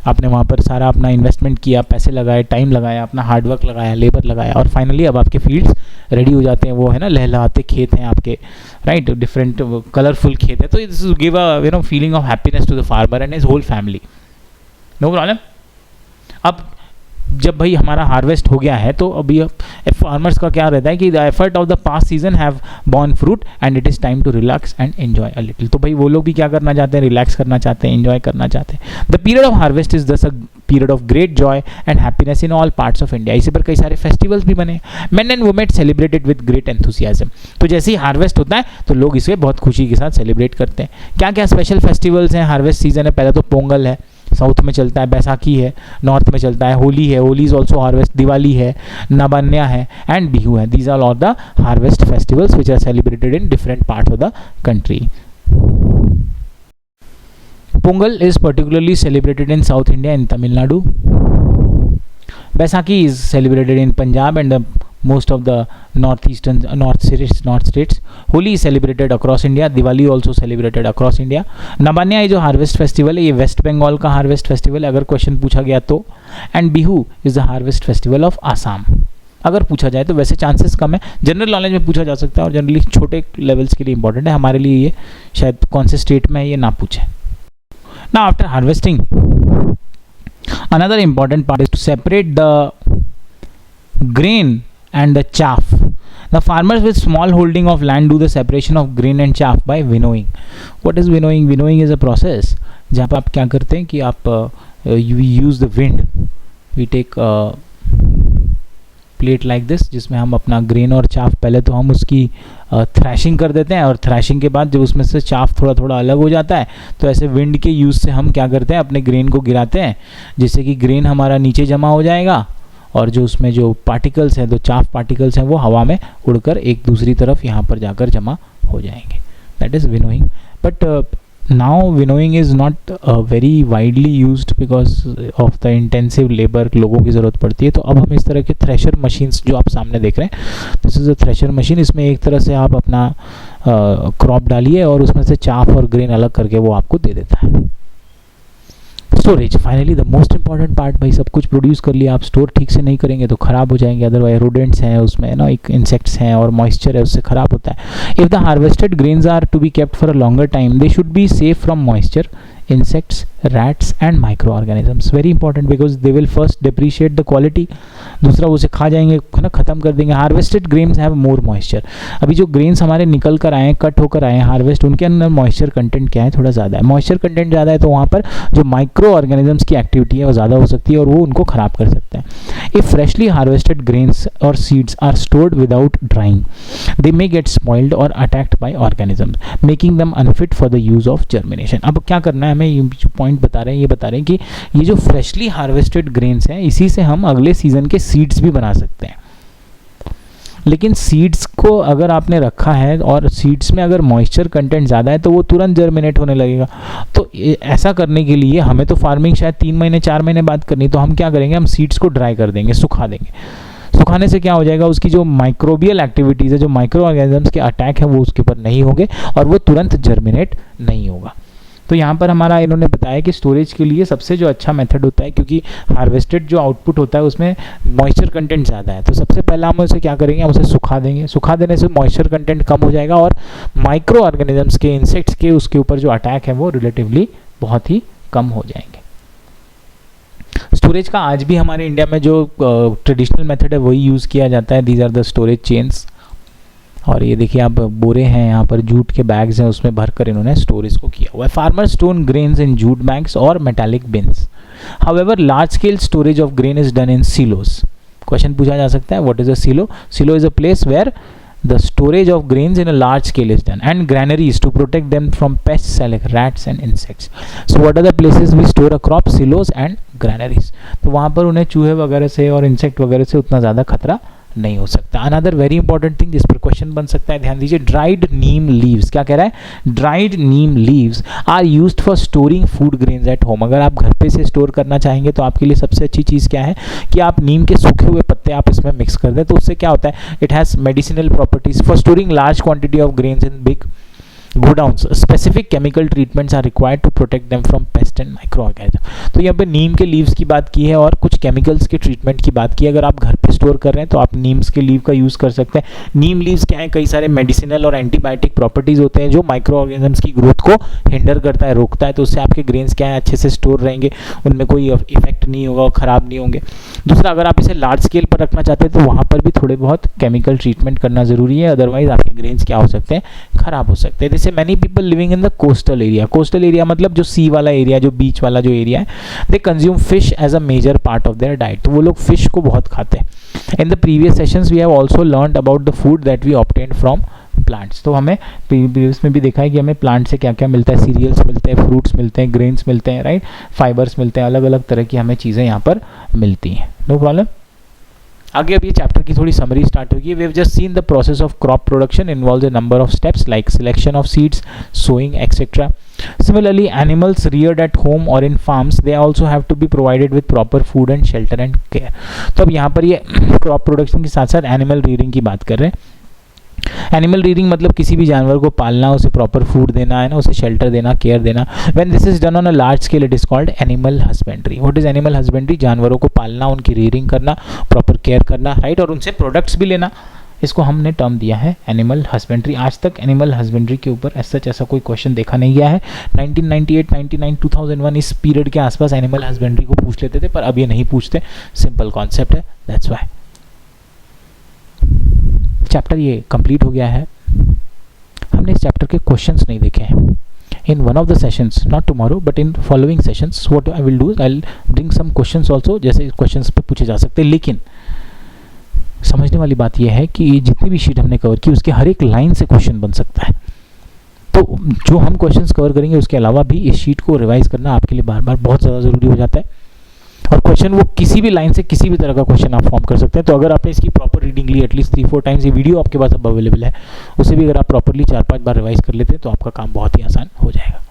आपने वहाँ पर सारा अपना इन्वेस्टमेंट किया, पैसे लगाए, टाइम लगाया, अपना हार्डवर्क लगाया, लेबर लगाया, और फाइनली अब आपके फील्ड्स रेडी हो जाते हैं। वो है ना, लहलहाते खेत हैं आपके, राइट, डिफरेंट कलरफुल खेत है, तो this give a feeling of happiness to the farmer and his whole family. No problem. अब जब भाई हमारा हार्वेस्ट हो गया है तो अभी फार्मर्स का क्या रहता है कि the effort of the past season have borne fruit and it is time to relax and enjoy a little. तो भाई वो लोग भी क्या करना चाहते हैं, रिलैक्स करना चाहते हैं, एंजॉय करना चाहते हैं। The period of harvest is thus a period of great joy and happiness in all parts of India. इसी पर कई सारे फेस्टिवल्स भी बने, men and women celebrated with great enthusiasm. तो जैसे ही हार्वेस्ट होता है तो लोग इसे बहुत खुशी के साथ सेलिब्रेट करते हैं। क्या क्या स्पेशल फेस्टिवल्स हैं, हार्वेस्ट सीजन है, पहले तो पोंगल है, साउथ में चलता है, बैसाखी है, नॉर्थ में चलता है, होली है, Holi is also harvest, Diwali है, नबान्या है एंड बिहू है। These are all the harvest festivals which are celebrated in different parts of the country. Pongal is particularly celebrated in South India in Tamil Nadu. Baisakhi is celebrated in Punjab and most of the north states. Holi is celebrated across India. Diwali also celebrated across India. Nabanya is जो harvest festival है, ये waste Bengal का harvest festival है अगर question पूछा गया तो। And Bihu is the harvest festival of Assam. अगर पूछा जाए तो वैसे चांसेस कम है, जनरल नॉलेज में पूछा जा सकता है और जनरली छोटे लेवल्स के लिए इंपॉर्टेंट है। हमारे लिए ये शायद कौन से स्टेट में है ये ना पूछे। ना after harvesting another important part is to separate the grain and the chaff. The farmers with small holding of land do the separation of grain and chaff by winnowing. What is winnowing? Winnowing is a process जहाँ पर आप क्या करते हैं कि आप we use the wind, we take plate like this, जिसमें हम अपना ग्रेन और चाफ पहले तो हम उसकी थ्रैशिंग कर देते हैं और थ्रैशिंग के बाद जब उसमें से चाफ थोड़ा थोड़ा अलग हो जाता है तो ऐसे विंड के यूज़ से हम क्या करते हैं अपने ग्रेन को गिराते हैं, जिससे कि ग्रेन हमारा नीचे जमा हो जाएगा और जो उसमें जो पार्टिकल्स हैं, जो चाफ पार्टिकल्स हैं, वो हवा में उड़कर एक दूसरी तरफ यहाँ पर जाकर जमा हो जाएंगे। That is winnowing. But now winnowing is not very widely used because of the intensive labor, लोगों की ज़रूरत पड़ती है। तो अब हम इस तरह के थ्रेशर मशीन्स जो आप सामने देख रहे हैं, this is a thresher machine. इसमें एक तरह से आप अपना क्रॉप डालिए और उसमें से चाफ और ग्रेन अलग करके वो आपको दे देता है। Storage, finally the most important part. भाई सब कुछ प्रोड्यूस कर लिया, आप स्टोर ठीक से नहीं करेंगे तो ख़राब हो जाएंगे, अदरवाइज रोडेंट्स हैं उसमें ना, एक इंसेक्ट्स हैं और मॉइस्चर है उससे ख़राब होता है। If the harvested grains are to be kept for a longer time they should be safe from moisture, insects, rats and microorganisms. Very important because they will first depreciate the quality. दूसरा उसे खा जाएंगे, है ना, ख़त्म कर देंगे। Harvested grains have more moisture. अभी जो ग्रेन्स हमारे निकल कर आए हैं, कट होकर आए हैं हार्वेस्ट, उनके अंदर मॉइस्चर कंटेंट क्या है, थोड़ा ज़्यादा है। मॉइस्चर कंटेंट ज़्यादा है तो वहाँ पर जो माइक्रो ऑर्गेनिजम्स की एक्टिविटी है वो ज़्यादा हो सकती है और वो उनको ख़राब कर सकता है। इफ़ फ्रेशली हार्वेस्टेड ग्रेन्स और seeds are stored without drying they may get spoiled और attacked by organisms making them unfit for the use of germination. अब क्या करना है, हमें ये जो पॉइंट बता रहे हैं, ये बता रहे हैं कि ये जो फ्रेशली हार्वेस्टेड ग्रेन्स हैं इसी से हम अगले सीजन के सीड्स भी बना सकते हैं। लेकिन सीड्स को अगर आपने रखा है और सीड्स में अगर मॉइस्चर कंटेंट ज़्यादा है तो वो तुरंत जर्मिनेट होने लगेगा। तो ऐसा करने के लिए हमें तो फार्मिंग शायद 3 महीने 4 महीने बाद करनी, तो हम क्या करेंगे, हम सीड्स को ड्राई कर देंगे, सुखा देंगे। सुखाने से क्या हो जाएगा, उसकी जो माइक्रोबियल एक्टिविटीज़ है, जो माइक्रो ऑर्गेनिजम्स के अटैक है वो उसके ऊपर नहीं होंगे और वो तुरंत जर्मिनेट नहीं होगा। तो यहाँ पर हमारा इन्होंने बताया कि स्टोरेज के लिए सबसे जो अच्छा मेथड होता है, क्योंकि हार्वेस्टेड जो आउटपुट होता है उसमें मॉइस्चर कंटेंट ज़्यादा है, तो सबसे पहला हम उसे क्या करेंगे, हम उसे सुखा देंगे। सुखा देने से मॉइस्चर कंटेंट कम हो जाएगा और माइक्रो ऑर्गेनिजम्स के, इंसेक्ट्स के उसके ऊपर जो अटैक है वो रिलेटिवली बहुत ही कम हो जाएंगे। स्टोरेज का आज भी हमारे इंडिया में जो ट्रेडिशनल मेथड है वही यूज़ किया जाता है। These are the storage chains. और ये देखिए आप बोरे हैं, यहाँ पर जूट के बैग्स हैं, उसमें भरकर इन्होंने स्टोरेज को किया हुआ है। Farmer store grains in jute bags और metallic bins. However large scale storage of grain is done in silos. Question पूछा जा सकता है, what is a silo? Silo is a place where the storage of grains in a large scale is done, and granaries to protect them from pests like rats and insects. So what are the places we store a crop? Silos and granaries. तो वहाँ पर उन्हें चूहे वगैरह से और insect वगैरह से उतना ज़्यादा खतरा नहीं हो सकता। अनदर वेरी इंपॉर्टेंट थिंग जिस पर क्वेश्चन बन सकता है, ध्यान दीजिए, ड्राइड नीम लीव्स। क्या कह रहा है? Dried neem leaves are used for storing food grains at home. अगर आप घर पे से स्टोर करना चाहेंगे तो आपके लिए सबसे अच्छी चीज़ क्या है कि आप नीम के सूखे हुए पत्ते आप इसमें मिक्स कर दें, तो उससे क्या होता है, it has medicinal properties for storing large quantity of grains in big godowns. Specific chemical treatments are required to protect them from pest and micro organism. तो यहाँ पे नीम के लीव्स की बात की है और कुछ केमिकल्स के ट्रीटमेंट की बात की है। अगर आप घर पे स्टोर कर रहे हैं तो आप नीम्स के लीव का यूज़ कर सकते हैं। नीम लीव्स क्या है, कई सारे मेडिसिनल और एंटीबायोटिक प्रॉपर्टीज़ होते हैं जो माइक्रो ऑर्गेनिजम्स की ग्रोथ को हिंडर करता है, रोकता है। तो उससे आपके ग्रेन्स क्या है, अच्छे से स्टोर रहेंगे, उनमें कोई इफेक्ट नहीं होगा और ख़राब नहीं होंगे। दूसरा, अगर आप इसे लार्ज स्केल पर रखना चाहते हैं तो वहाँ पर भी थोड़े बहुत केमिकल ट्रीटमेंट करना ज़रूरी है, अदरवाइज आपके ग्रेन्स क्या हो सकते हैं, ख़राब हो सकते हैं। जैसे many people living in the coastal area. Coastal area मतलब जो सी वाला एरिया, जो बीच वाला जो एरिया है, they consume fish as a major part of their diet. तो वो लोग फिश को बहुत खाते हैं। In the previous sessions we have also learned about the food that we obtain from plants. तो हमें प्रीवियस में भी देखा है कि हमें प्लांट से क्या क्या मिलता है, सीरियल्स मिलते हैं, फ्रूट्स मिलते हैं, ग्रेन्स मिलते हैं, राइट, फाइबर्स मिलते हैं, अलग अलग तरह की हमें चीज़ें यहाँ पर मिलती हैं। No problem. आगे अब ये चैप्टर की थोड़ी समरी स्टार्ट होगी। We have just seen the process of crop production involves a number of steps like selection of seeds, sowing etcetera. Similarly, animals reared at home or in farms, they also have to be provided with proper food and shelter and care. तो अब यहाँ पर ये crop production के साथ साथ animal rearing की बात कर रहे हैं। एनिमल रीडिंग मतलब किसी भी जानवर को पालना, उसे प्रॉपर फूड देना है ना, उसे शेल्टर देना, केयर देना. When this is done on a large scale it is called animal husbandry. What is animal husbandry? जानवरों को पालना, उनकी रीडिंग करना, प्रॉपर केयर करना, राइट, और उनसे प्रोडक्ट्स भी लेना. इसको हमने टर्म दिया है एनिमल हस्बेंड्री. आज तक एनिमल हस्बेंड्री के ऊपर ऐसा कोई क्वेश्चन देखा नहीं गया है. 1998, 99, 2001 इस पीरियड के आसपास एनिमल हस्बेंड्री को पूछ लेते थे, पर अब ये नहीं पूछते. सिंपल कॉन्सेप्ट है, दैट्स व्हाई. चैप्टर ये कंप्लीट हो गया है. हमने इस चैप्टर के क्वेश्चंस नहीं देखे हैं. In one of the sessions, not tomorrow, but in following sessions, what I will do is I'll bring some questions also. जैसे क्वेश्चंस पे पूछे जा सकते हैं, लेकिन समझने वाली बात यह है कि ये जितनी भी शीट हमने कवर की उसके हर एक लाइन से क्वेश्चन बन सकता है. तो जो हम क्वेश्चंस कवर करेंगे उसके अलावा भी इस शीट को रिवाइज करना आपके लिए बार बार बहुत ज़्यादा ज़रूरी हो जाता है. और क्वेश्चन वो किसी भी लाइन से किसी भी तरह का क्वेश्चन आप फॉर्म कर सकते हैं. तो अगर आपने इसकी प्रॉपर रीडिंग ली एटलीस्ट 3-4 टाइम्स, ये वीडियो आपके पास अब अवेलेबल है, उसे भी अगर आप प्रॉपरली 4-5 बार रिवाइज कर लेते हैं तो आपका काम बहुत ही आसान हो जाएगा.